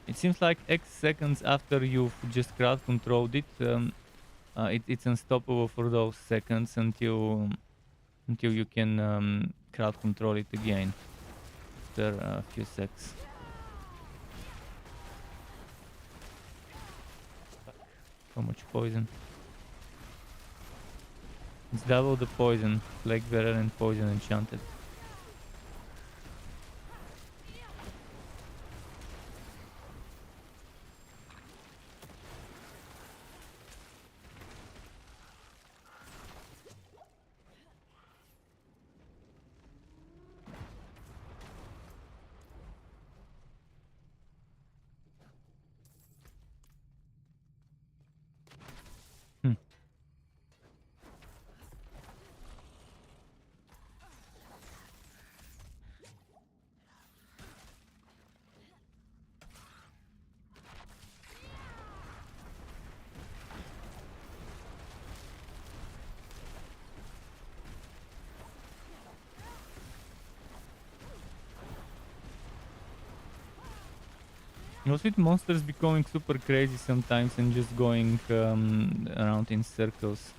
It seems like X seconds after you've just crowd controlled it, it's unstoppable for those seconds until you can crowd control it again after a few secs. So much poison. It's double the poison, Plague Bearer and Poison Enchanted. Was with monsters becoming super crazy sometimes and just going around in circles,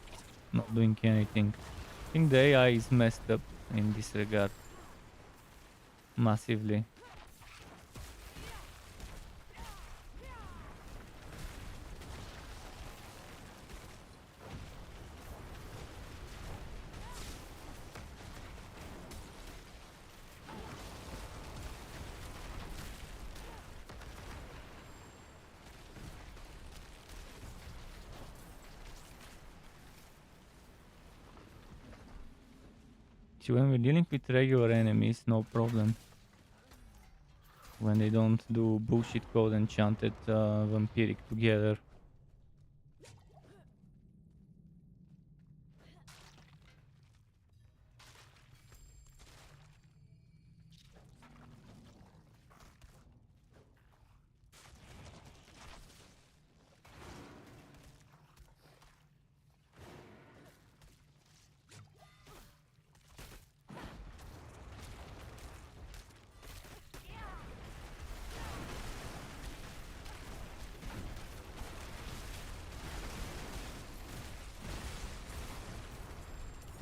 not doing anything. I think the AI is messed up in this regard. Massively. See, when we're dealing with regular enemies, no problem. When they don't do bullshit code enchanted vampiric together.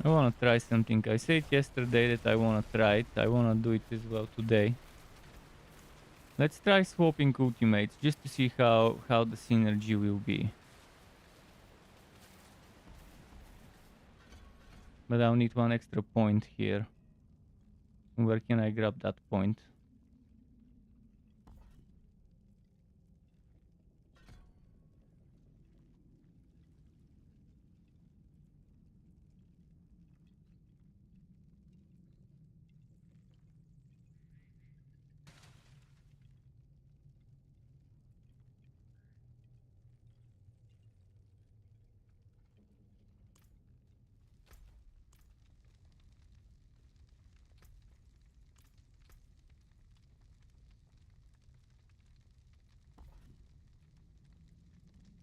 I wanna try something. I said yesterday that I wanna try it. I wanna do it as well today. Let's try swapping ultimates just to see how the synergy will be. But I'll need 1 extra point here. Where can I grab that point?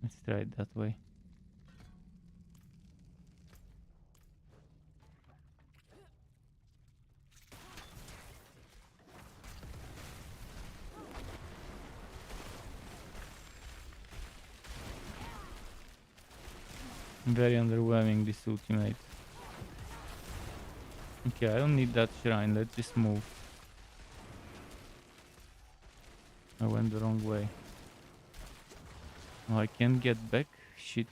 Let's try it that way. Very underwhelming, this ultimate. Okay, I don't need that shrine. Let's just move. I went the wrong way. Oh, I can't get back? Shit.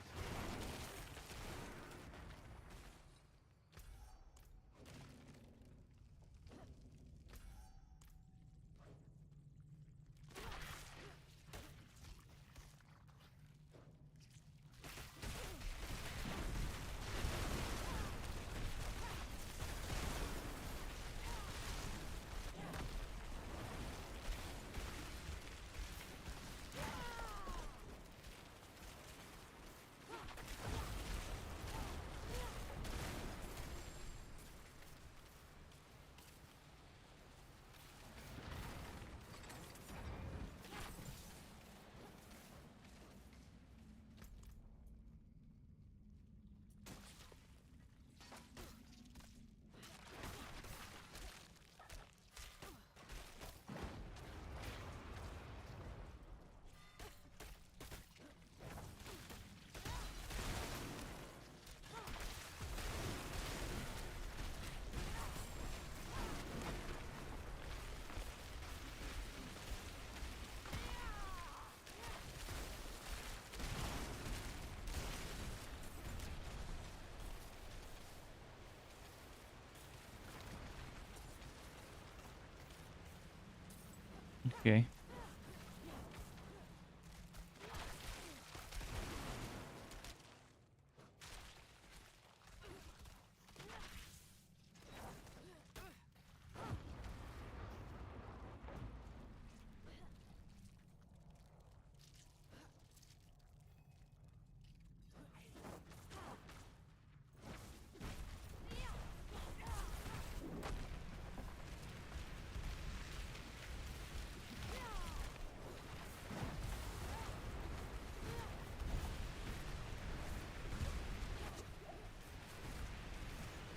Okay.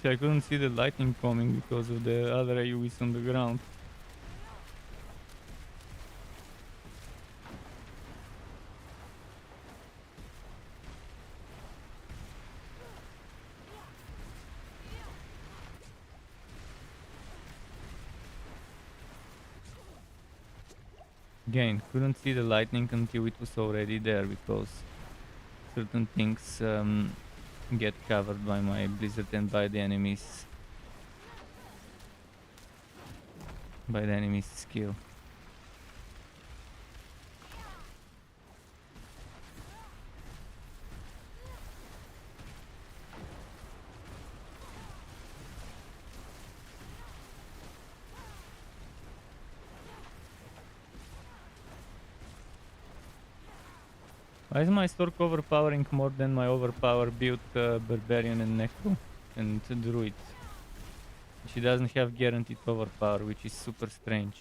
See, I couldn't see the lightning coming because of the other AoEs on the ground. Again, couldn't see the lightning until it was already there because certain things get covered by my blizzard and by the enemies. By the enemy's skill. Why is my Sorc overpowering more than my overpowered build Barbarian and Necro and Druid? She doesn't have guaranteed overpower, which is super strange.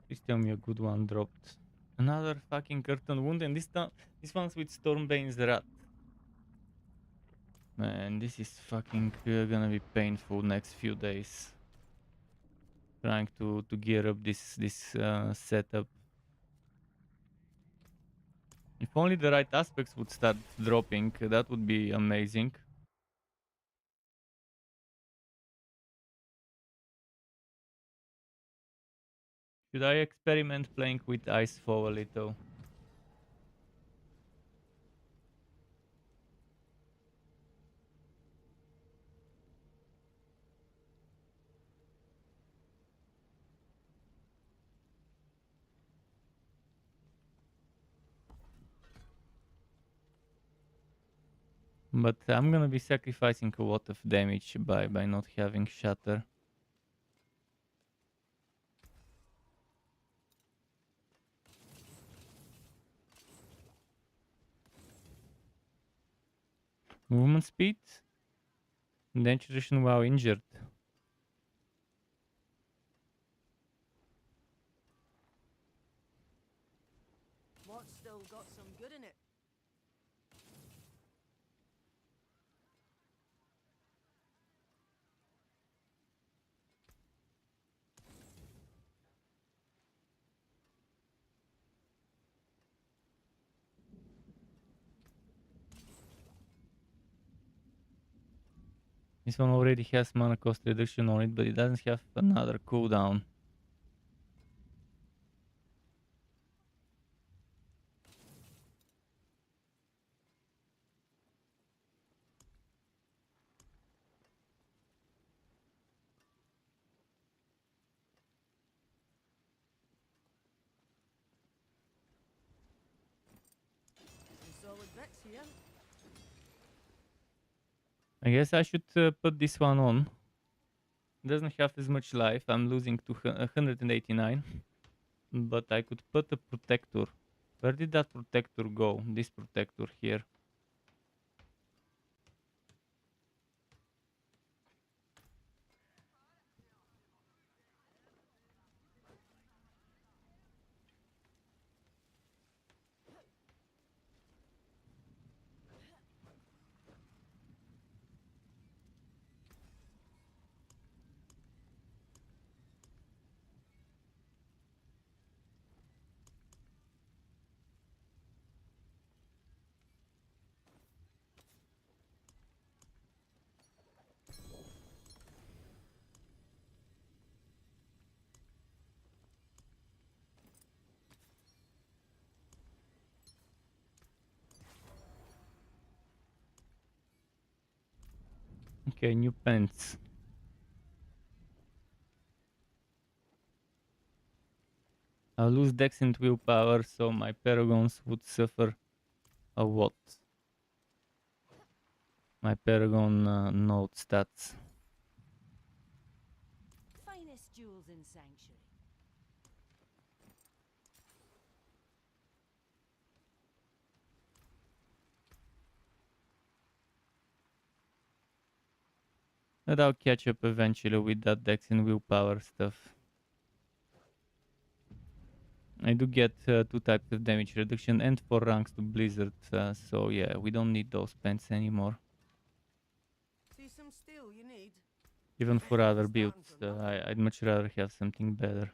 Please tell me a good one dropped. Another fucking curtain wound, and this one's with Stormbane's Rat. Man, this is fucking gonna be painful next few days. Trying to gear up this setup. If only the right aspects would start dropping, that would be amazing. Should I experiment playing with Icefall a little? But I'm gonna be sacrificing a lot of damage by not having Shatter. Movement speed? Denturation while injured. What's still got some good in it? This one already has mana cost reduction on it, but it doesn't have another cooldown. Some solid bits here. I guess I should put this one on. Doesn't have as much life. I'm losing to 189. But I could put a protector. Where did that protector go? This protector here. Okay, new pants. I'll lose dex and willpower, so my paragons would suffer a what? My paragon node stats. Finest jewels in Sanctuary. But I'll catch up eventually with that dex and willpower stuff. I do get 2 types of damage reduction and 4 ranks to Blizzard, so yeah, we don't need those pants anymore. See some steel you need? Even for other Starting builds, from nothing. I'd much rather have something better.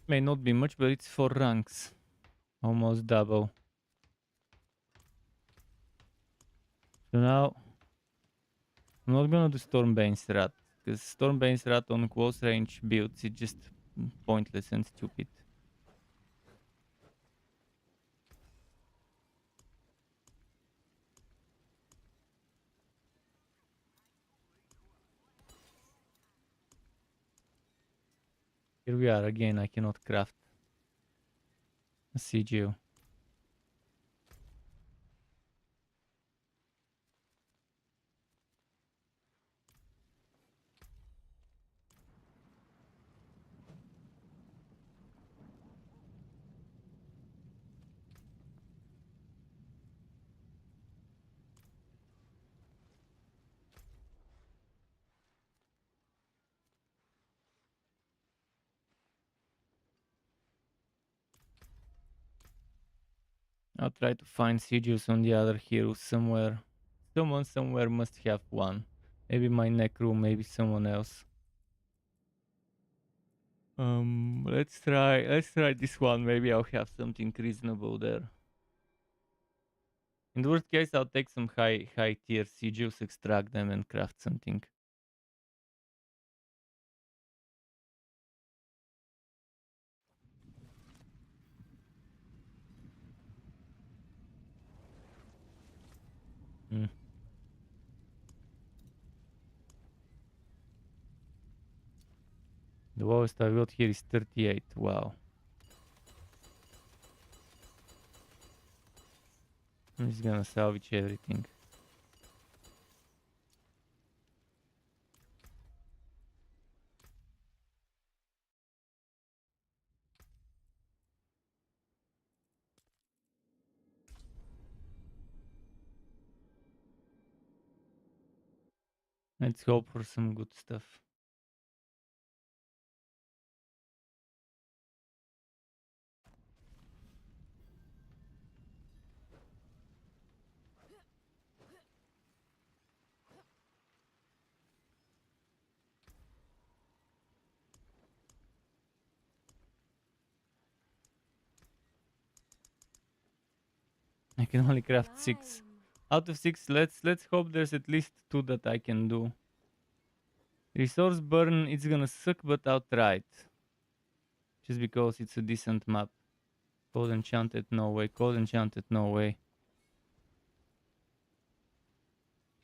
May not be much, but it's 4 ranks. Almost double. So now, I'm not gonna do Stormbane's Rat, because Stormbane's Rat on close range builds is just pointless and stupid. Here we are again, I cannot craft a CGU. I'll try to find CGUs on the other heroes somewhere. Someone somewhere must have one. Maybe my Necro, maybe someone else. Let's try this one. Maybe I'll have something reasonable there. In the worst case, I'll take some high tier CGUs, extract them, and craft something. Hmm. The lowest I got here is 38. Wow. I'm just gonna salvage everything. Let's hope for some good stuff. I can only craft 6. Out of 6, let's hope there's at least 2 that I can do. Resource burn, it's gonna suck, but I'll try it. Just because it's a decent map. Cold enchanted, no way. Cold enchanted, no way.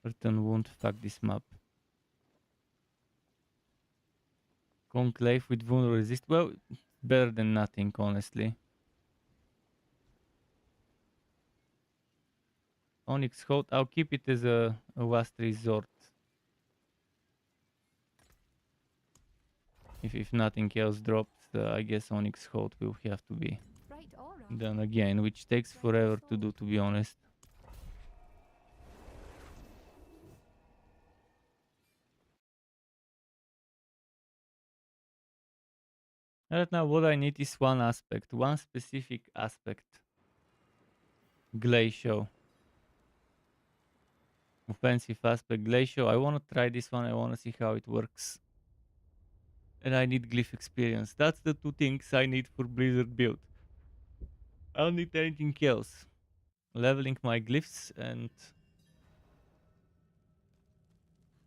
Certain wound, fuck this map. Conclave with wound resist. Well, better than nothing, honestly. Onyx Hout, I'll keep it as a last resort. If nothing else drops, I guess Onyx Hout will have to be Right or wrong. done again, which takes forever to do, to be honest. Right now, what I need is one aspect, one specific aspect. Glacial. Offensive aspect, Glacial. I want to try this one, I want to see how it works. And I need Glyph experience. That's the 2 things I need for Blizzard build. I don't need anything else. Leveling my glyphs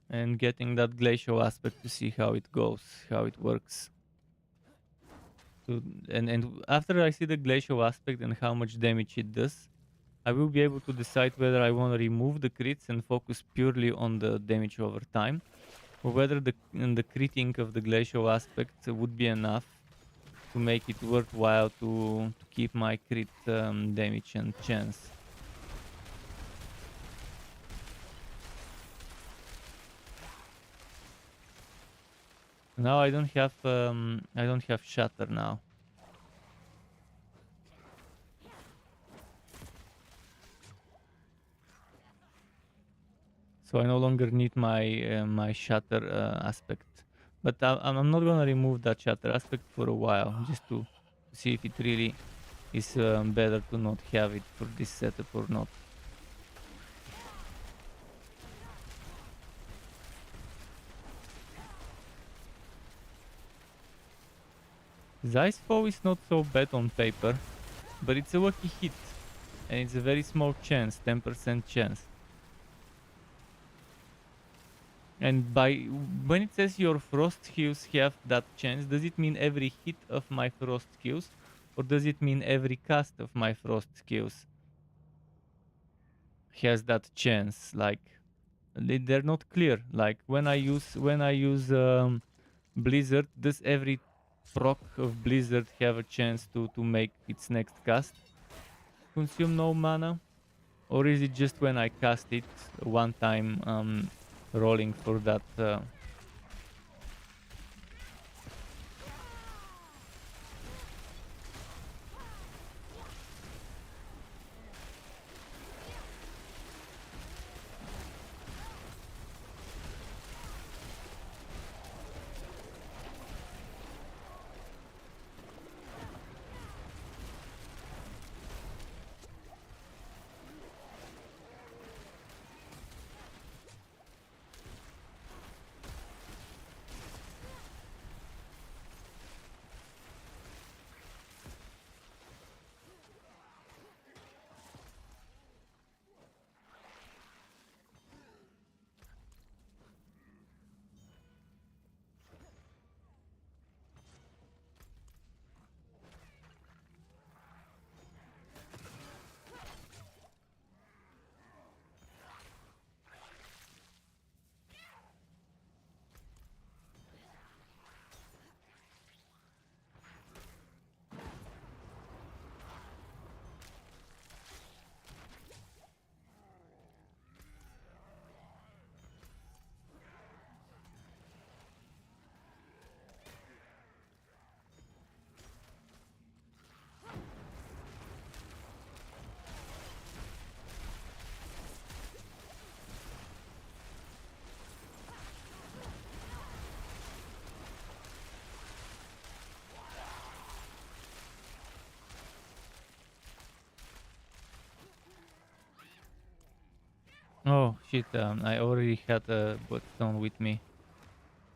and getting that glacial aspect to see how it goes, how it works. And after I see the glacial aspect and how much damage it does, I will be able to decide whether I want to remove the crits and focus purely on the damage over time, or whether the critting of the glacial aspect would be enough to make it worthwhile to keep my crit damage and chance. Now I don't have shatter now. So I no longer need my shatter aspect. But I'm not gonna remove that shatter aspect for a while, just to see if it really is better to not have it for this setup or not. Zeiss Foe is not so bad on paper, but it's a lucky hit, and it's a very small chance, 10% chance. And when it says your frost skills have that chance, does it mean every hit of my frost skills, or does it mean every cast of my frost skills has that chance? Like they're not clear. Like when I use Blizzard, does every proc of Blizzard have a chance to make its next cast consume no mana, or is it just when I cast it one time rolling for that? Oh shit, I already had a bloodstone with me.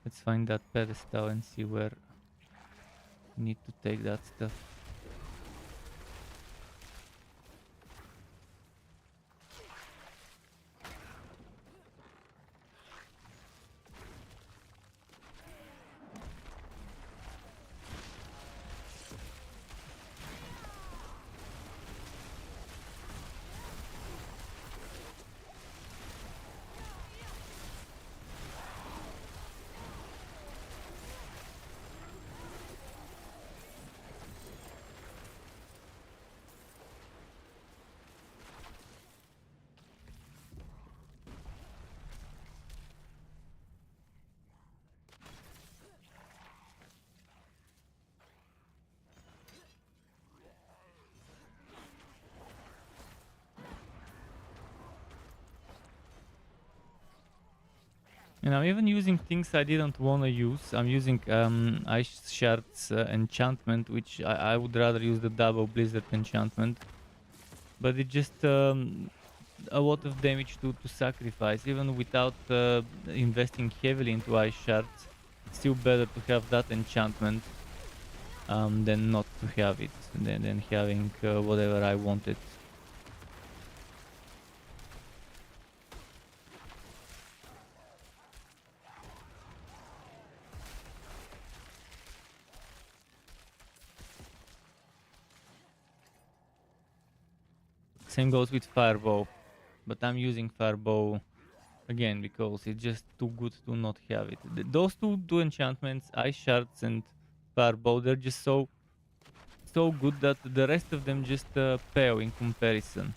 Let's find that pedestal and see where we need to take that stuff. And I'm even using things I didn't want to use. I'm using Ice Shard's enchantment, which I would rather use the double Blizzard enchantment. But it's just a lot of damage to sacrifice. Even without investing heavily into Ice Shards, it's still better to have that enchantment than not to have it, than having whatever I wanted. Same goes with Firebow, but I'm using Firebow again because it's just too good to not have it. Those two enchantments, Ice Shards and Firebow, they're just so good that the rest of them just pale in comparison.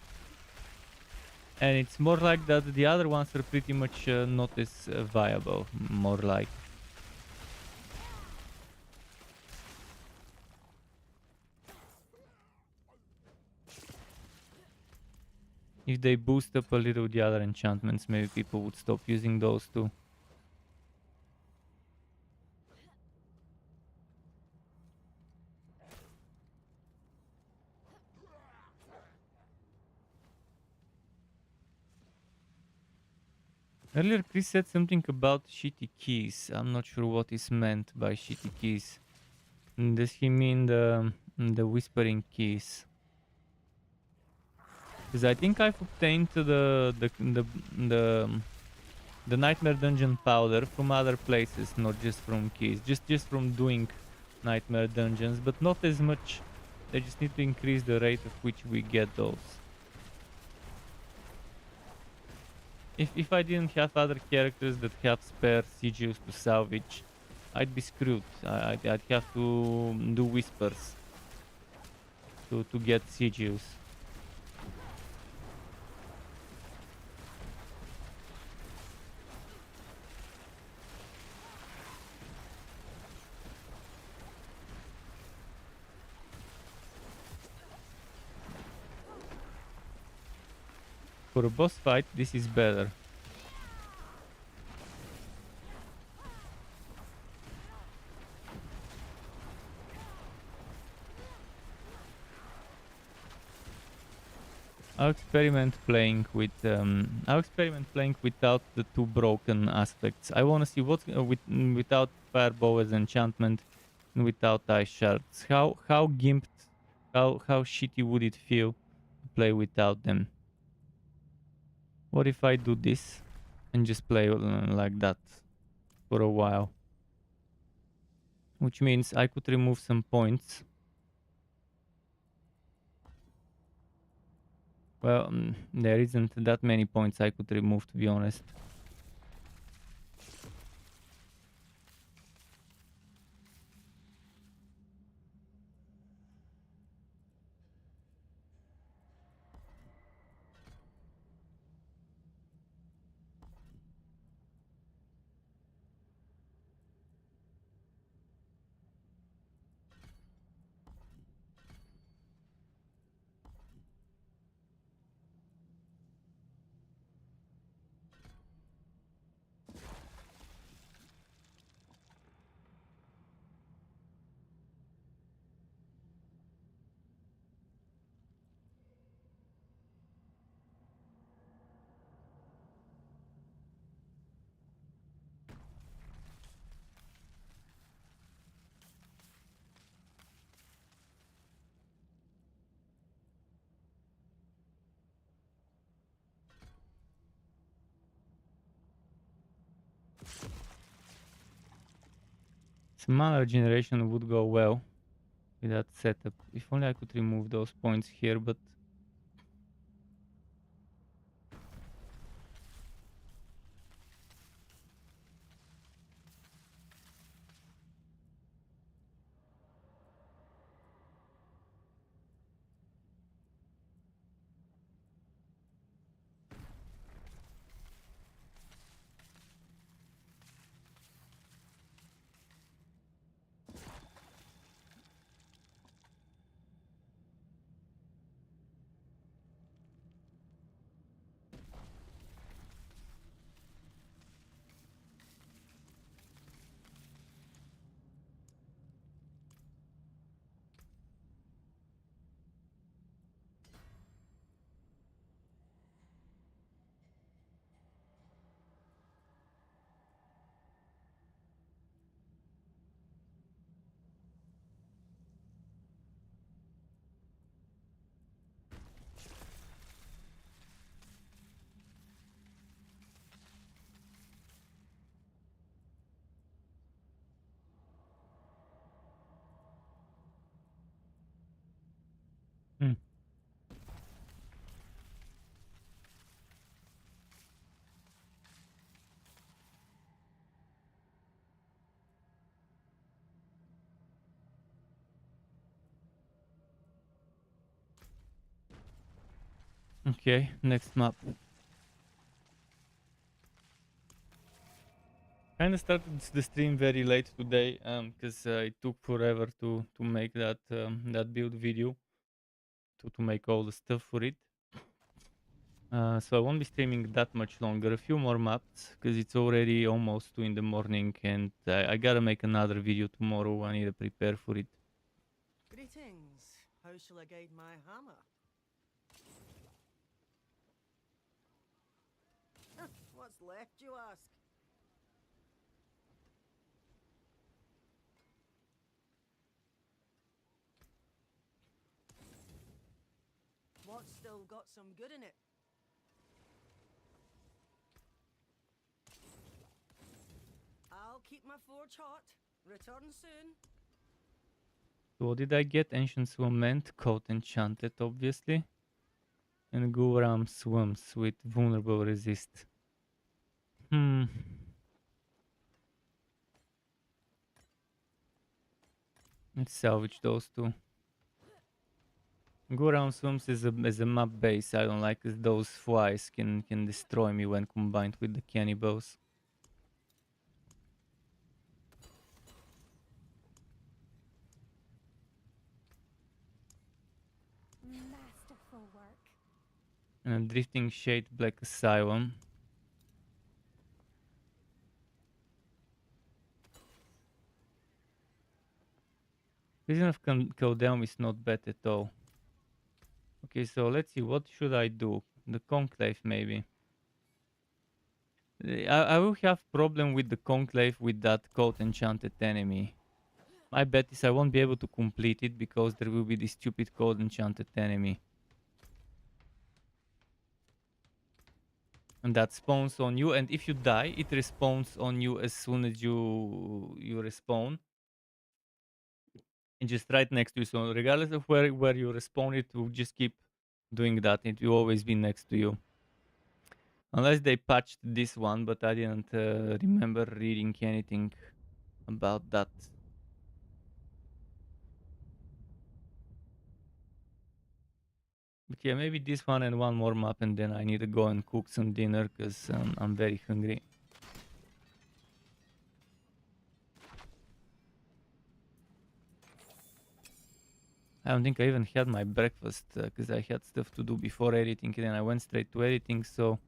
And it's more like that the other ones are pretty much not as viable, more like. If they boost up a little the other enchantments, maybe people would stop using those too. Earlier Chris said something about shitty keys. I'm not sure what is meant by shitty keys. Does he mean the whispering keys? Because I think I've obtained the Nightmare Dungeon powder from other places, not just from keys. Just from doing Nightmare Dungeons, but not as much. They just need to increase the rate of which we get those. If I didn't have other characters that have spare sigils to salvage, I'd be screwed. I'd have to do whispers to get sigils. For a boss fight, this is better. I'll experiment playing without the two broken aspects. I want to see what's without Firebow as enchantment and without Ice Shards. How gimped, how shitty would it feel to play without them? What if I do this and just play like that for a while? Which means I could remove some points. Well, there isn't that many points I could remove, to be honest. Some other generation would go well with that setup. If only I could remove those points here, but Hmm. Okay, next map. Kind of started the stream very late today, because it took forever to make that build video, to make all the stuff for it. So I won't be streaming that much longer. A few more maps, because it's already almost 2 in the morning, and I gotta make another video tomorrow. I need to prepare for it. Greetings. How shall I guide my hammer? What's left, you ask? What's still got some good in it? I'll keep my forge hot. Return soon. So what did I get? Ancient Swament, Coat Enchanted, obviously. And Guram Swims with Vulnerable Resist. Let's salvage those two. Guram Swims is a map base I don't like, because those flies can destroy me when combined with the cannibals. Masterful work. And a Drifting Shade Black Asylum. Prison of Caldeum is not bad at all. Okay, so let's see, what should I do? The Conclave, maybe. I will have problem with the Conclave with that Coat Enchanted enemy. My bet is I won't be able to complete it because there will be this stupid Coat Enchanted enemy. And that spawns on you, and if you die, it respawns on you as soon as you respawn. And just right next to you, so regardless of where you respawn, it will just keep doing that. It will always be next to you. Unless they patched this one, but I didn't remember reading anything about that. But yeah, maybe this one and one more map, and then I need to go and cook some dinner, because I'm very hungry. I don't think I even had my breakfast, because I had stuff to do before editing, and then I went straight to editing, so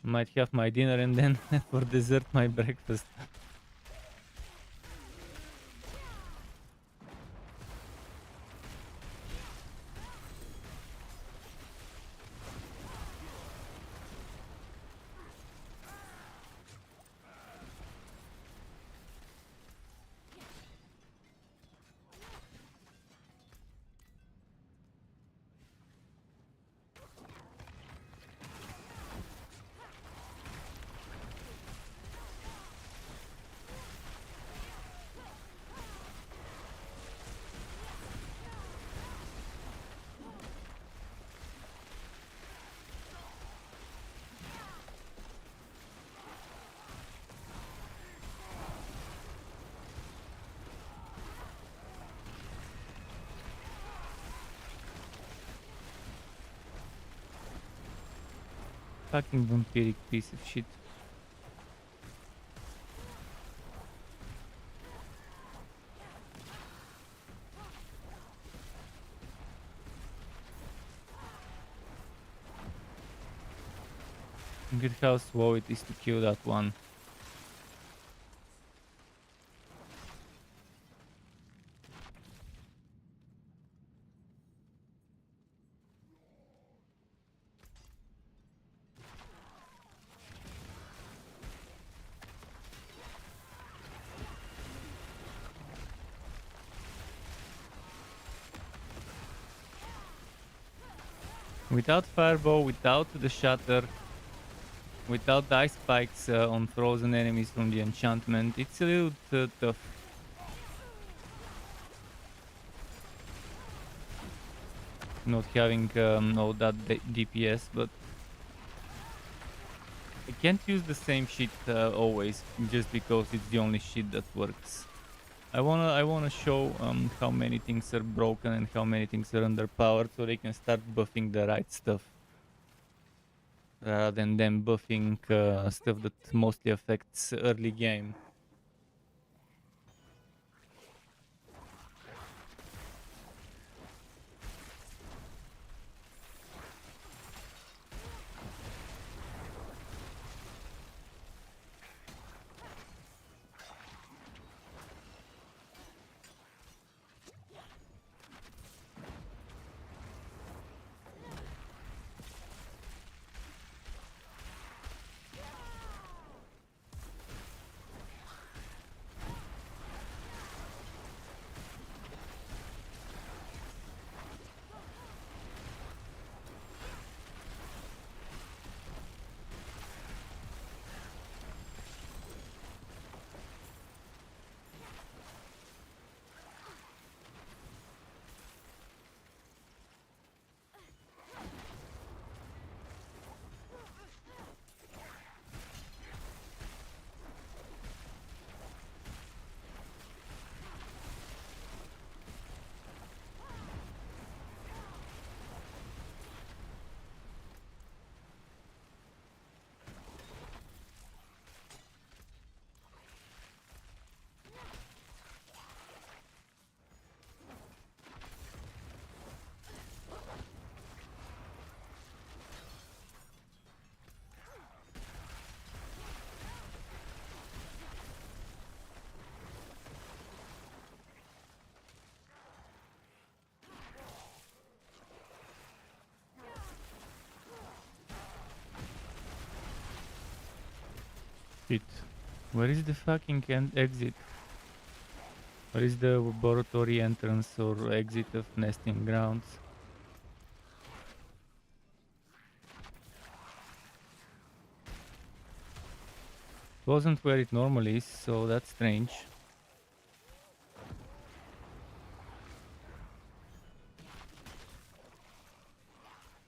I might have my dinner and then for dessert my breakfast. Fucking vampiric piece of shit. Look at how slow it is to kill that one. Without fireball, without the shatter, without the ice spikes on frozen enemies from the enchantment, it's a little tough. not having all that DPS, but I can't use the same shit always just because it's the only shit that works. I wanna show how many things are broken and how many things are underpowered, so they can start buffing the right stuff rather than them buffing stuff that mostly affects early game. Shit. Where is the fucking exit? Where is the laboratory entrance or exit of nesting grounds? It wasn't where it normally is, so that's strange.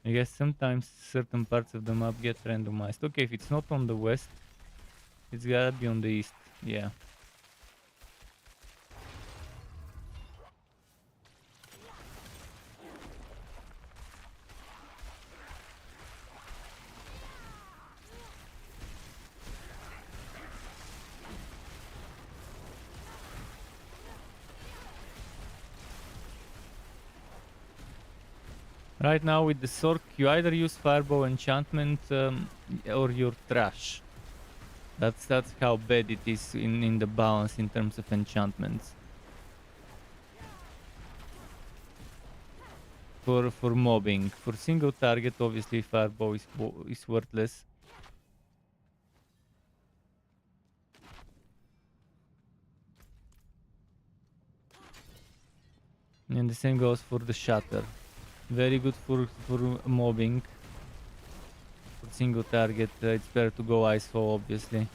I guess sometimes certain parts of the map get randomized. Okay, if it's not on the west, it's gotta be on the east. Yeah. Right now with the Sorc, you either use Fireball enchantment or you're trash. That's how bad it is in the balance in terms of enchantments. For mobbing, for single target, obviously Fireball is worthless. And the same goes for the Shatter. Very good for mobbing. For single target, it's better to go Icefall, obviously.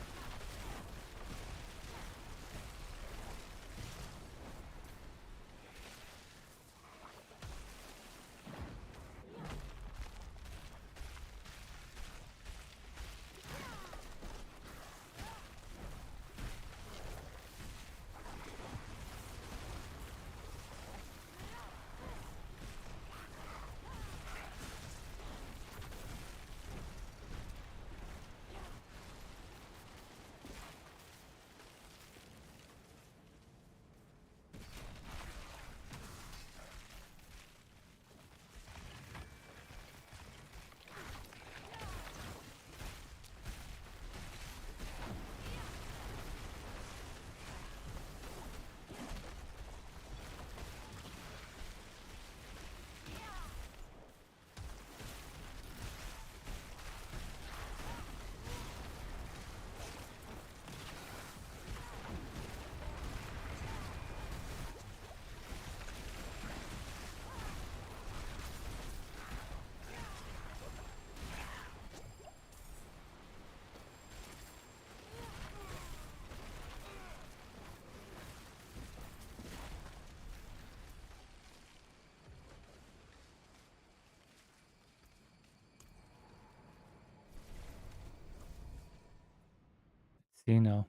See now.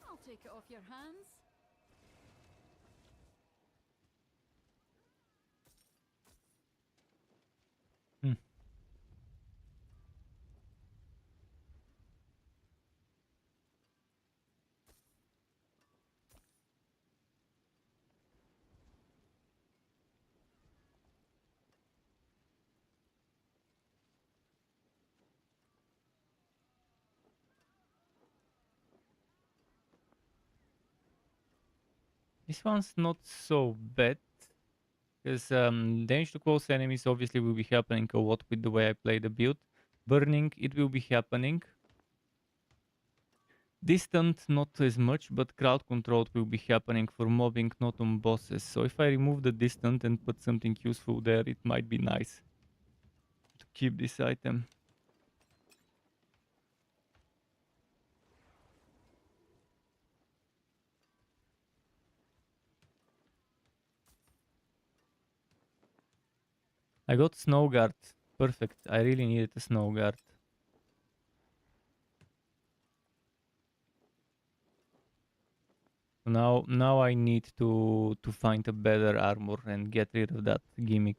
I'll take it off your hands. Hmm. This one's not so bad. Because damage to close enemies obviously will be happening a lot with the way I play the build. Burning, it will be happening. Distant, not as much, but crowd control will be happening for mobbing, not on bosses. So if I remove the distant and put something useful there, it might be nice to keep this item. I got snow guard. Perfect. I really needed a snow guard. Now I need to find a better armor and get rid of that gimmick.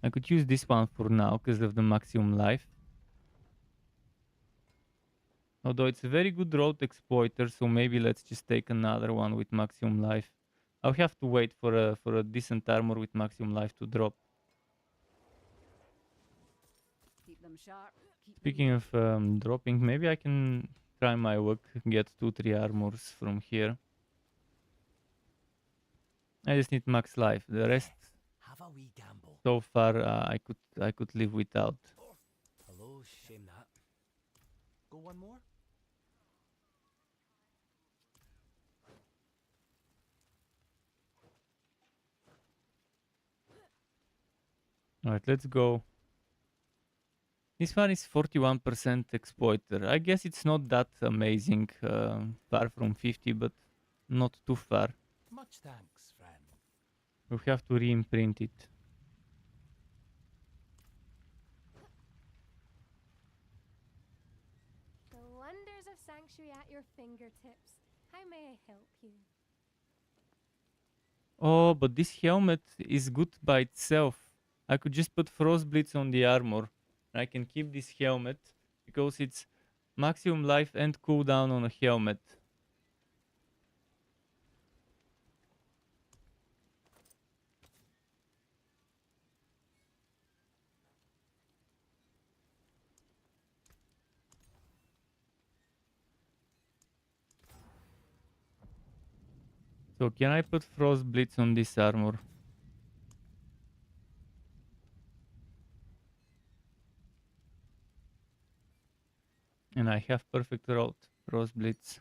I could use this one for now because of the maximum life. Although it's a very good road exploiter, so maybe let's just take another one with maximum life. I'll have to wait for a decent armor with maximum life to drop. Keep them sharp. Keep them Speaking of dropping, maybe I can try my luck, get 2-3 armors from here. I just need max life. The rest, Have a wee gamble. so far, I could live without. Hello, shame that. Go one more? Alright, let's go. This one is 41% exploiter. I guess it's not that amazing, far from 50, but not too far. Much thanks, friend. We have to re-imprint it. The wonders of Sanctuary at your fingertips. How may I help you? Oh, but this helmet is good by itself. I could just put Frost Blitz on the armor. I can keep this helmet because it's maximum life and cooldown on a helmet. So can I put Frost Blitz on this armor? And I have perfect road. Frost Blitz.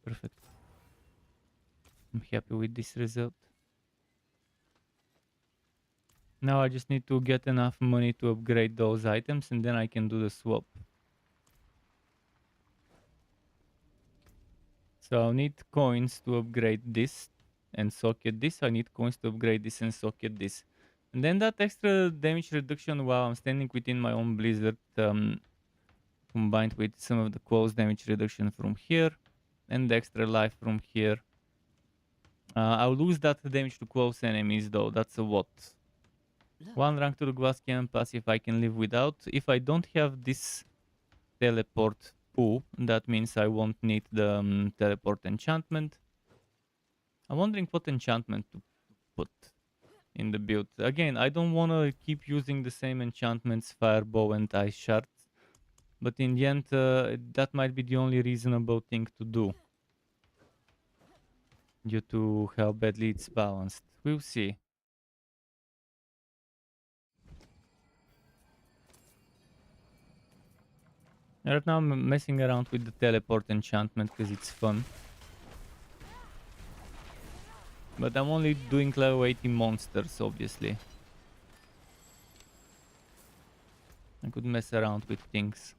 Perfect. I'm happy with this result. Now I just need to get enough money to upgrade those items and then I can do the swap. So I'll need coins to upgrade this and socket this. I need coins to upgrade this and socket this. And then that extra damage reduction while I'm standing within my own blizzard, combined with some of the close damage reduction from here, and extra life from here. I'll lose that damage to close enemies though, that's a what? One rank to the glass cannon passive I can live without. If I don't have this teleport poo, that means I won't need the teleport enchantment. I'm wondering what enchantment to put in the build. Again, I don't want to keep using the same enchantments, Firebow and Ice Shards. But in the end, that might be the only reasonable thing to do. Due to how badly it's balanced. We'll see. Right now I'm messing around with the teleport enchantment because it's fun. But I'm only doing level 80 monsters, obviously. I could mess around with things.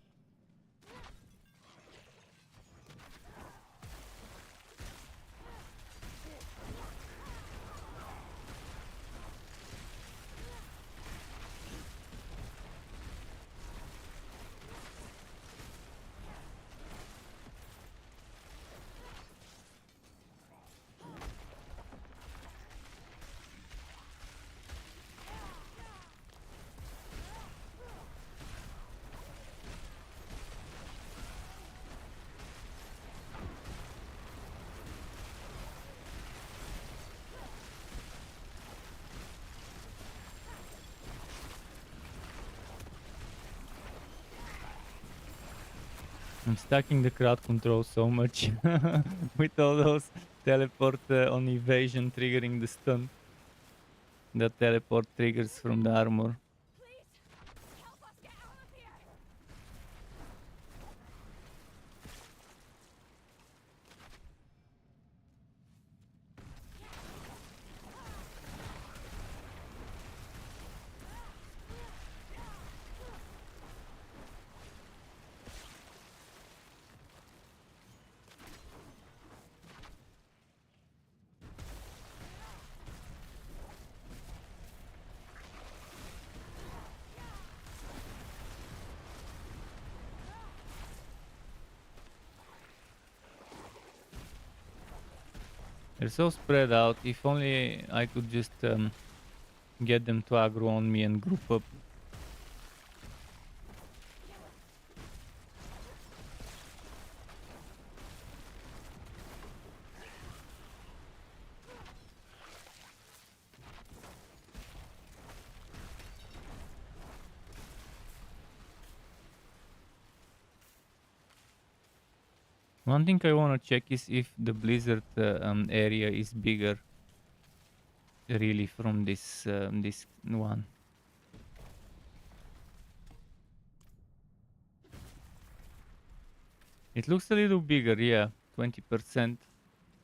I'm stacking the crowd control so much with all those teleport on evasion triggering the stun. The teleport triggers from the armor. Please, help us get out of here! They're so spread out. If only I could just get them to aggro on me and group up. One thing I want to check is if the blizzard area is bigger really from this this one. It looks a little bigger, yeah, 20%.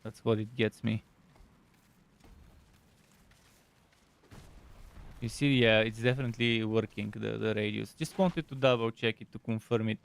That's what it gets me. You see, yeah, it's definitely working, the radius. Just wanted to double check it to confirm it.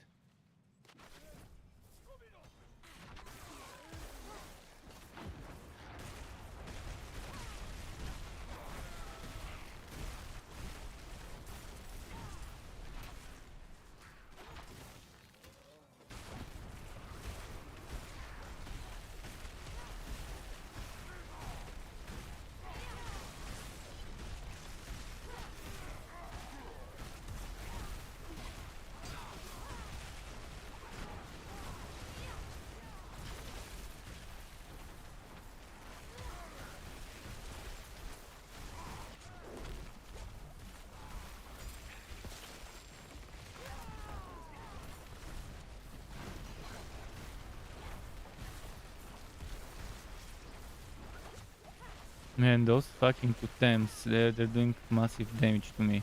Man, those fucking totems, they're doing massive damage to me.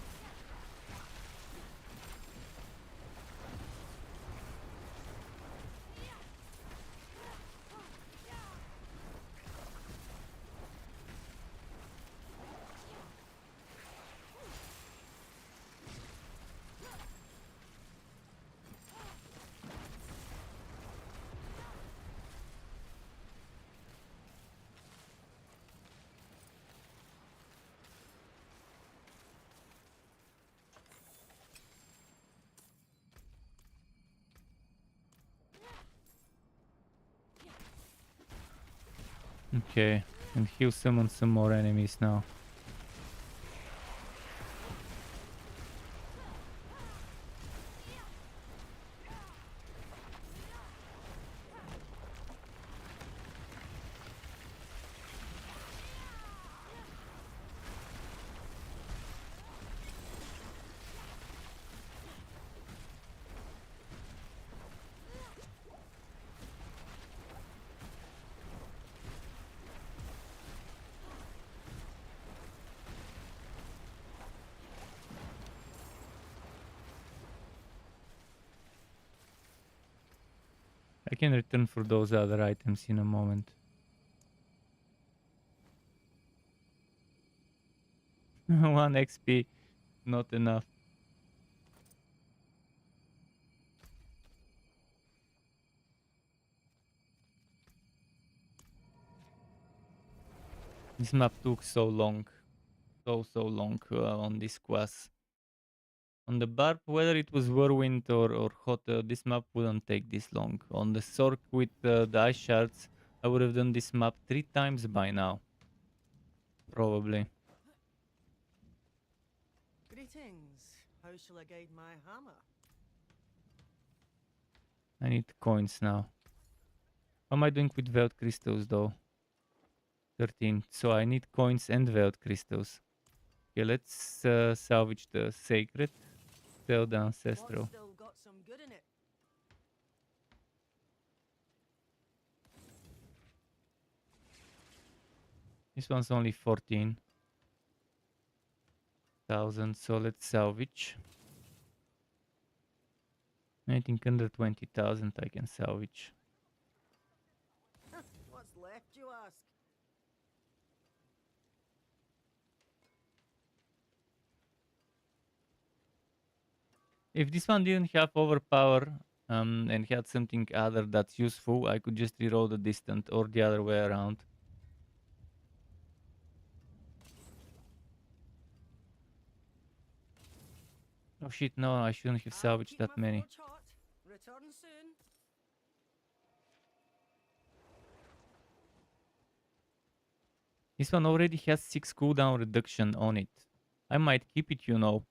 Okay, and he'll summon some more enemies now. I can return for those other items in a moment. 1 XP, not enough. This map took so long. So long on this quest. On the Barb, whether it was Whirlwind or Hot, this map wouldn't take this long. On the Sorc with the ice shards, I would have done this map 3 times by now. Probably. Greetings. How shall I guide my hammer? I need coins now. How am I doing with Veld crystals though? 13. So I need coins and Veld crystals. Okay, let's salvage the Sacred. Sell the What's Ancestral. still got some good in it? This one's only 14,000, so let's salvage. I think under 20,000 I can salvage. What's left, you ask? If this one didn't have overpower and had something other that's useful, I could just reroll the distant or the other way around. Oh shit, no, I shouldn't have I'll salvaged keep that my many. forge hot. Return soon. This one already has 6 cooldown reduction on it. I might keep it, you know,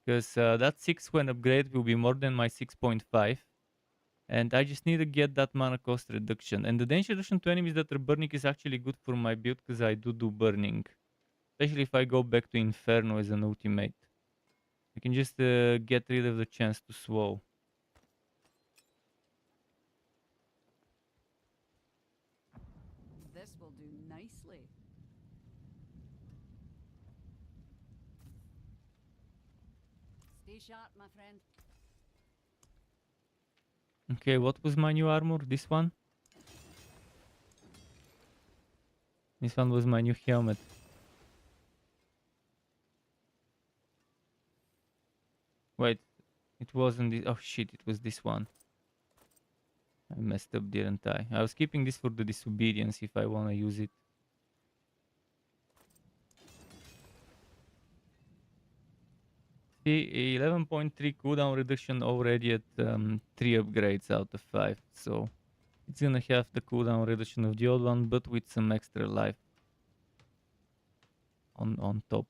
because that 6 when upgrade will be more than my 6.5. And I just need to get that mana cost reduction. And the danger reduction to enemies that are burning is actually good for my build because I do burning. Especially if I go back to Inferno as an ultimate. I can just get rid of the chance to swow. This will do nicely. Stay sharp, my friend. Okay, what was my new armor? This one? This one was my new helmet. Wait, it wasn't this. Oh shit, it was this one. I messed up, didn't I? I was keeping this for the disobedience if I want to use it. See, 11.3 cooldown reduction already at 3 upgrades out of 5. So it's gonna have the cooldown reduction of the old one, but with some extra life on top.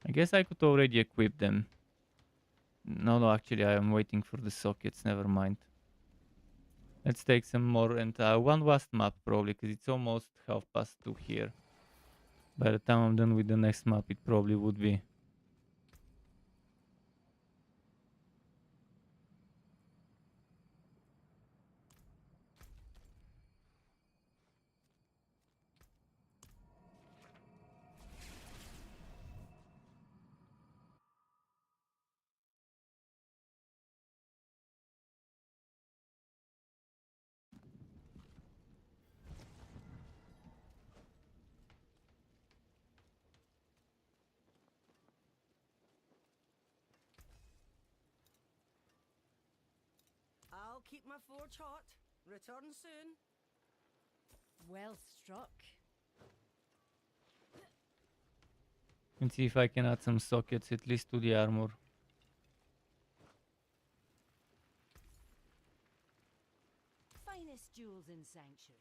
I guess I could already equip them. No, actually I am waiting for the sockets, never mind. Let's take some more and one last map probably, because it's almost 2:30 here. By the time I'm done with the next map, it probably would be. I'll keep my forge hot. Return soon. Well struck. And see if I can add some sockets at least to the armor. Finest jewels in Sanctuary.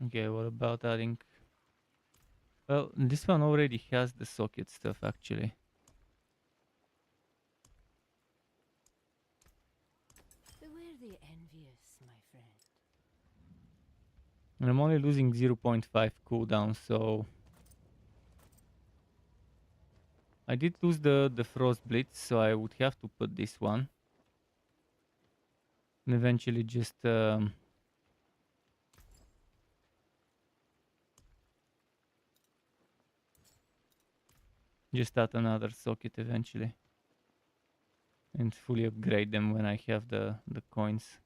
Okay, what about adding... Well, this one already has the socket stuff actually. Beware the envious, my friend. And I'm only losing 0.5 cooldown, so... I did lose the Frost Blitz, so I would have to put this one. And eventually just... just add another socket eventually. And fully upgrade them when I have the coins.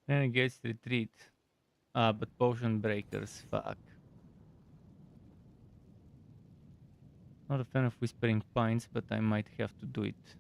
Renegades retreat. Ah, but potion breakers, fuck. Not a fan of Whispering Pines, but I might have to do it.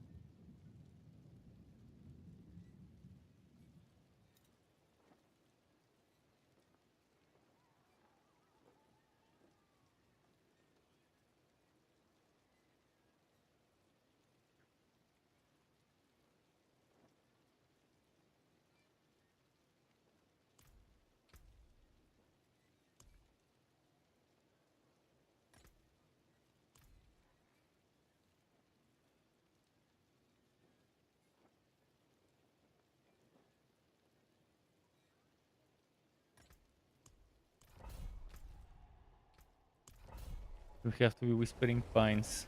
We have to be Whispering Pines.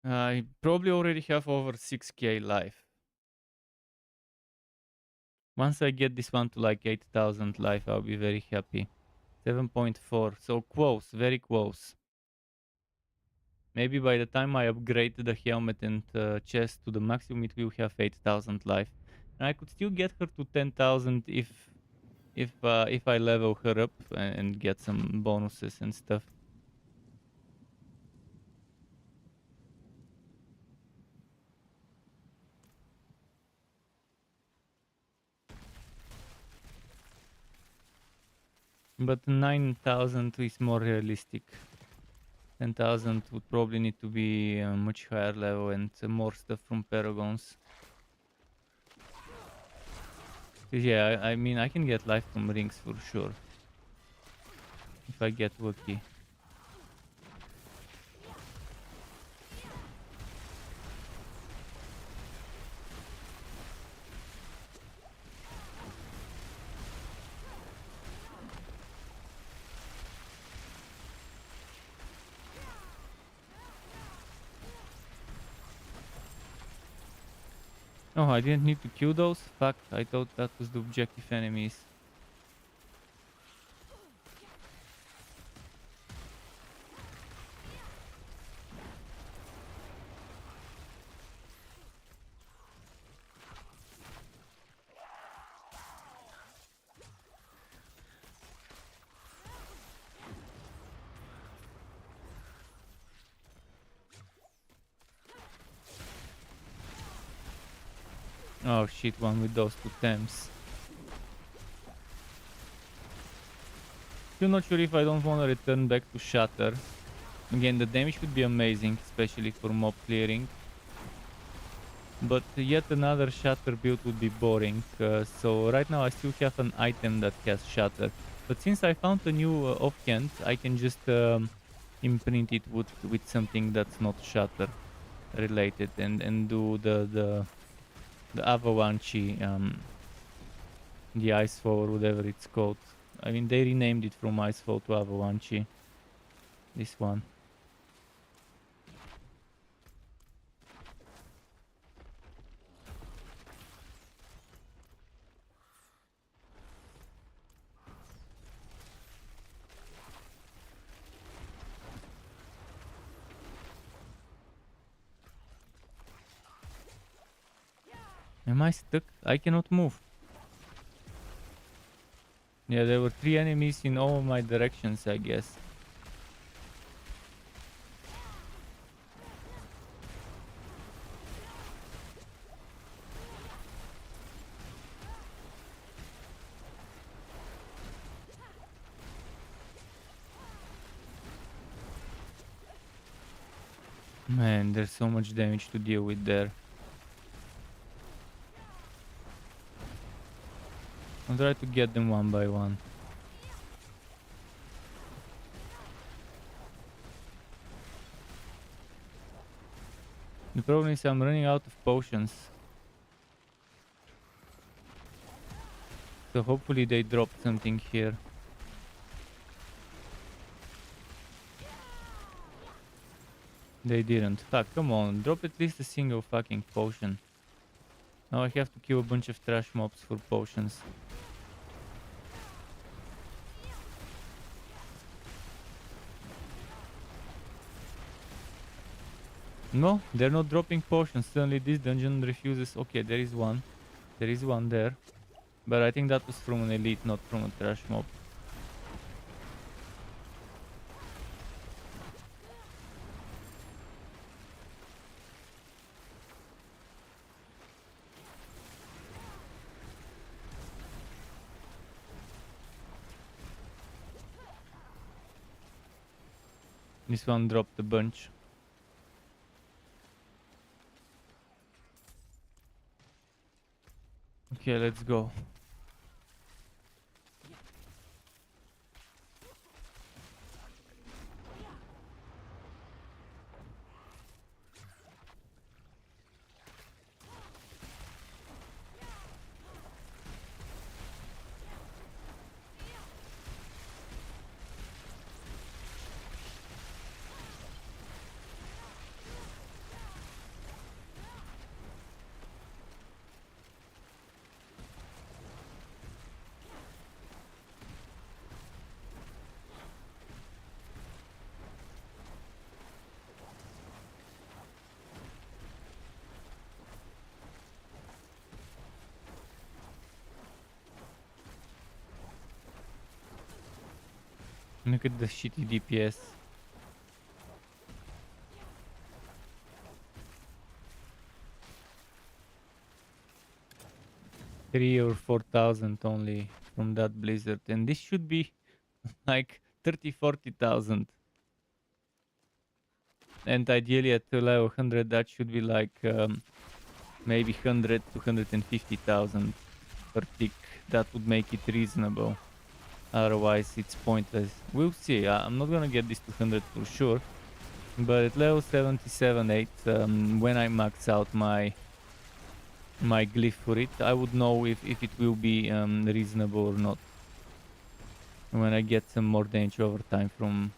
I probably already have over 6k life. Once I get this one to like 8000 life, I'll be very happy. 7.4, so close, very close. Maybe by the time I upgrade the helmet and chest to the maximum, it will have 8000 life. And I could still get her to 10,000 if I level her up and get some bonuses and stuff. But 9,000 is more realistic. 10,000 would probably need to be a much higher level and more stuff from Paragons. Yeah, I mean, I can get life from rings for sure. If I get lucky. Oh, I didn't need to kill those? Fuck, I thought that was the objective enemies. Oh shit, one with those two Thames. Still not sure if I don't want to return back to Shatter. Again, the damage would be amazing, especially for mob clearing. But yet another Shatter build would be boring. So right now I still have an item that has Shatter. But since I found a new offhand, I can just imprint it with something that's not Shatter related and do the avalanche the Icefall or whatever it's called. I mean, they renamed it from Icefall to Avalanche. This one. Am I stuck? I cannot move. Yeah, there were 3 enemies in all my directions, I guess. Man, there's so much damage to deal with there. I'll try to get them one by one. The problem is I'm running out of potions. So hopefully they dropped something here. They didn't. Fuck, come on, drop at least a single fucking potion. Now I have to kill a bunch of trash mobs for potions. No, they're not dropping potions. Suddenly this dungeon refuses. Okay, there is one. There is one there. But I think that was from an elite, not from a trash mob. This one dropped a bunch. Okay, let's go. Look at the shitty DPS. Three or 4,000 only from that blizzard, and this should be like 30-40,000. And ideally at level 100 that should be like maybe 100 to 150,000 per tick. That would make it reasonable. Otherwise it's pointless. We'll see. I'm not gonna get this to 100 for sure, but at level 77, 8, when I max out my glyph for it, I would know if it will be reasonable or not. When I get some more damage over time from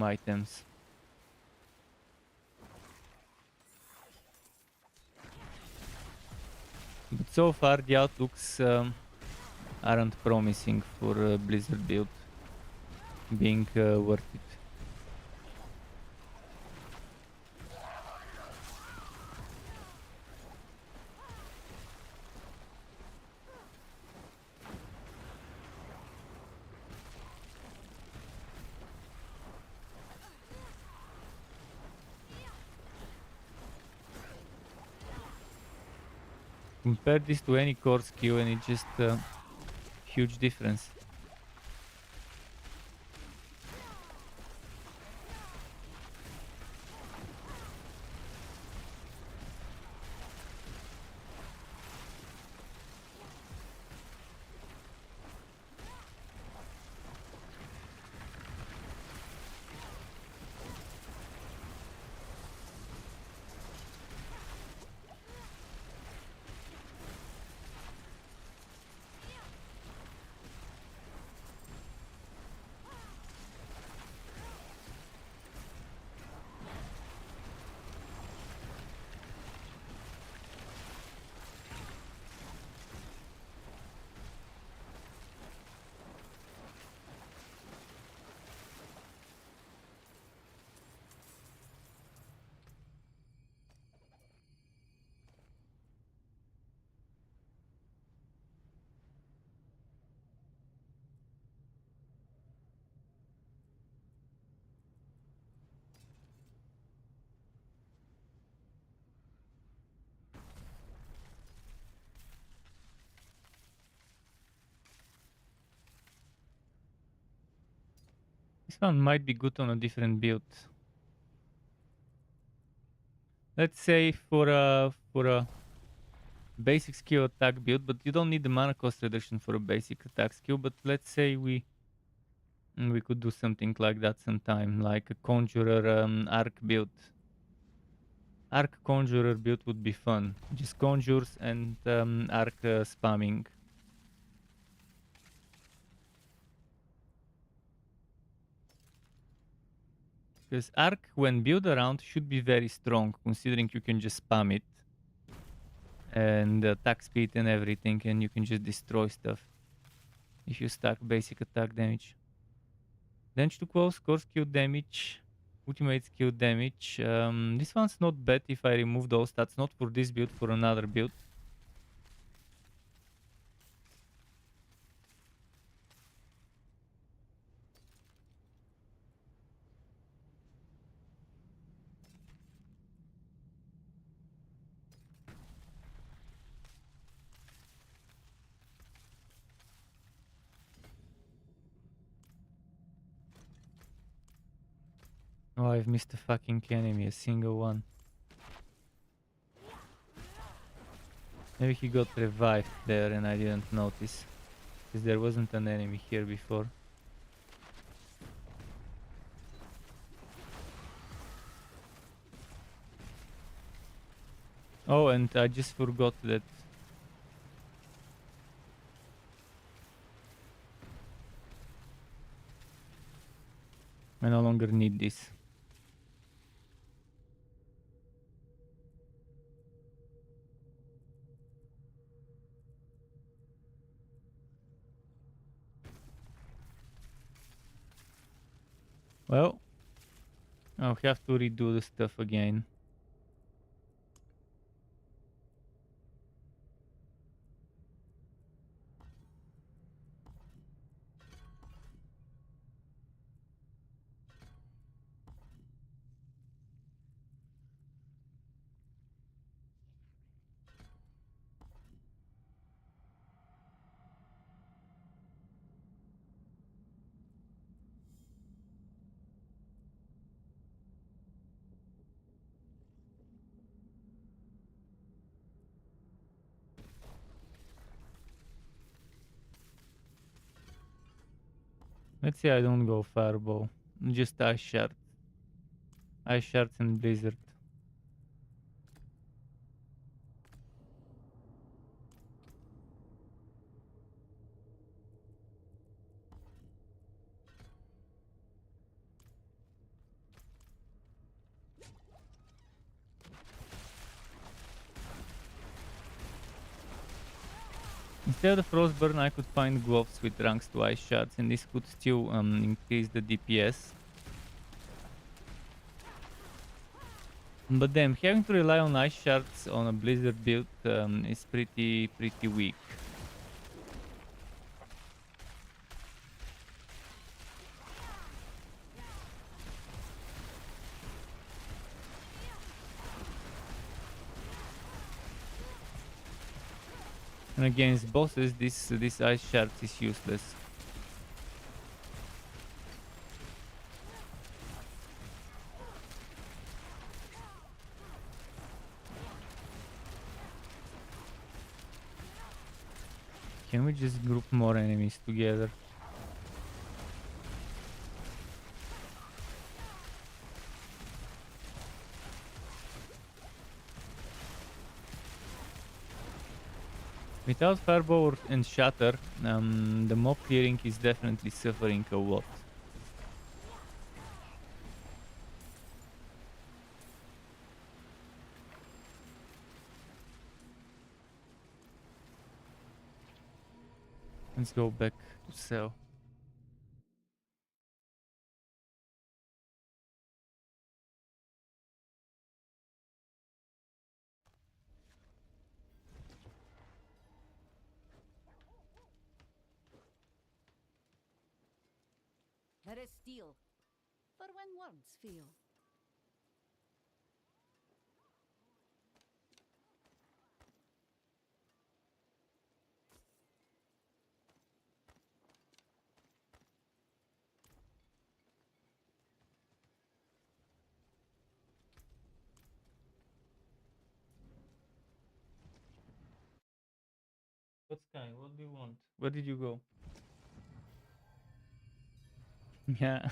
items. But so far the outlooks aren't promising for a Blizzard build being worth it. Compare this to any core skill and it's just a huge difference. This one might be good on a different build. Let's say for a basic skill attack build, but you don't need the mana cost reduction for a basic attack skill. But let's say we could do something like that sometime, like a conjurer arc build. Arc conjurer build would be fun. Just conjures and arc spamming. Because arc, when built around, should be very strong, considering you can just spam it. And attack speed and everything, and you can just destroy stuff. If you stack basic attack damage. Damage to close, core skill damage, ultimate skill damage. This one's not bad if I remove those stats, not for this build, for another build. Oh, I've missed a fucking enemy, a single one. Maybe he got revived there and I didn't notice. Because there wasn't an enemy here before. Oh, and I just forgot that I no longer need this. Well, I'll have to redo the stuff again. Let's say I don't go fireball, just ice shard. Ice shards and blizzard. Instead of Frostburn, I could find gloves with ranks to ice shards, and this could still increase the DPS. But damn, having to rely on ice shards on a blizzard build is pretty weak. And against bosses, this ice shard is useless. Can we just group more enemies together? Without Fireball and Shatter, the mob clearing is definitely suffering a lot. Let's go back to cell. There is steel, for when words fail. What's Sky? What do you want? Where did you go? Yeah.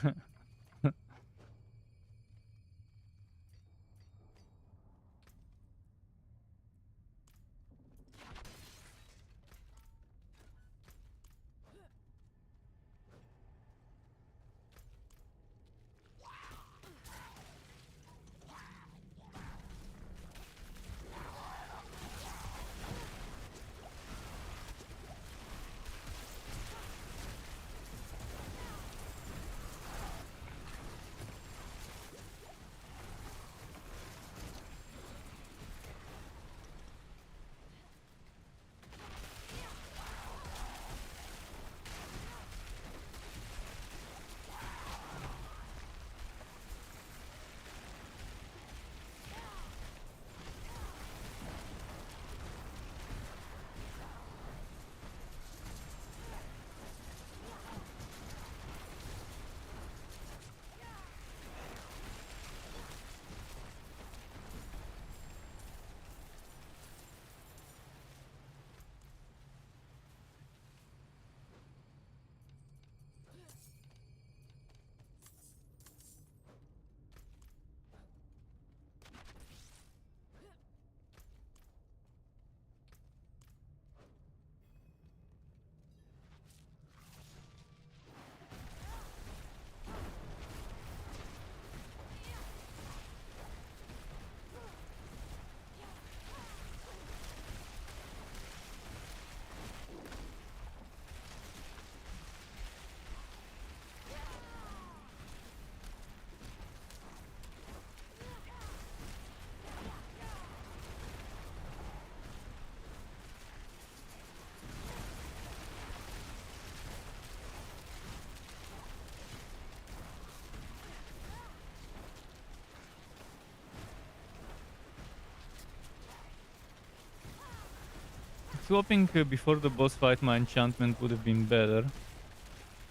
Swapping before the boss fight my enchantment would have been better.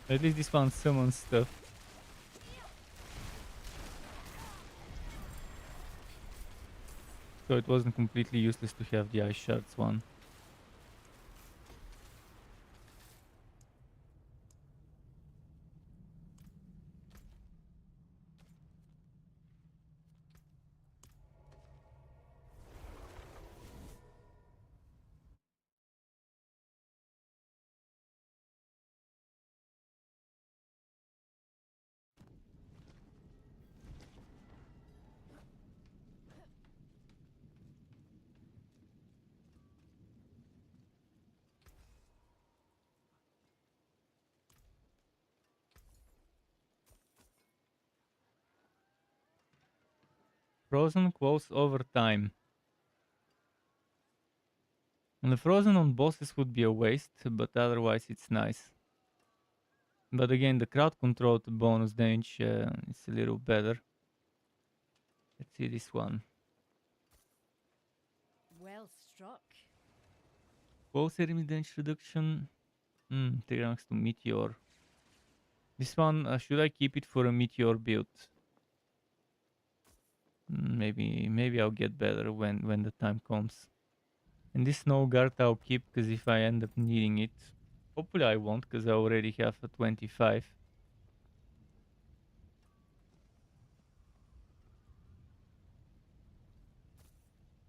At least this one summons stuff. So it wasn't completely useless to have the ice shards one. Frozen quotes over time. And the frozen on bosses would be a waste, but otherwise it's nice. But again, the crowd controlled bonus damage is a little better. Let's see this one. Well struck. Both enemy damage reduction. 3 ranks to meteor. This one, should I keep it for a meteor build? Maybe I'll get better when the time comes. And this snow guard I'll keep because if I end up needing it, hopefully I won't because I already have a 25.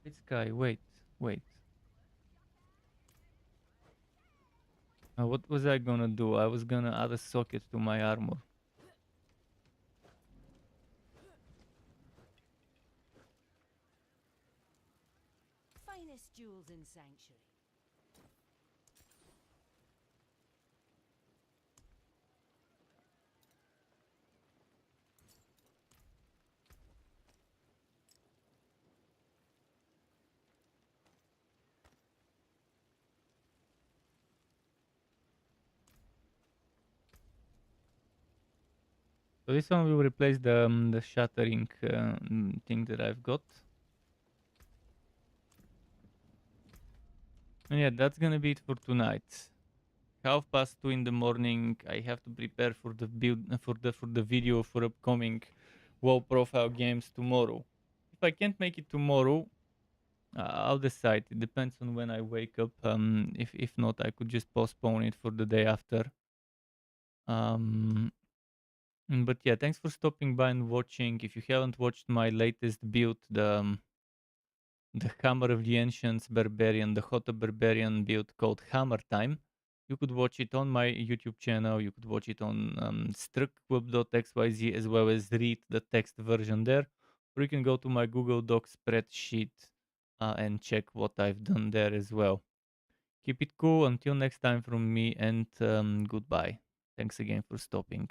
This guy, wait. What was I gonna do? I was gonna add a socket to my armor. Finest jewels in Sanctuary. So this one will replace the shattering thing that I've got. And yeah, that's gonna be it for tonight. 2:30 in the morning. I have to prepare for the build for the video for upcoming WoW profile games tomorrow. If I can't make it tomorrow, I'll decide. It depends on when I wake up. If not, I could just postpone it for the day after. Um, but yeah, thanks for stopping by and watching. If you haven't watched my latest build, the Hammer of the Ancients Barbarian, the Hota Barbarian build called Hammer Time. You could watch it on my YouTube channel. You could watch it on struckweb.xyz as well as read the text version there. Or you can go to my Google Docs spreadsheet and check what I've done there as well. Keep it cool. Until next time from me, and goodbye. Thanks again for stopping.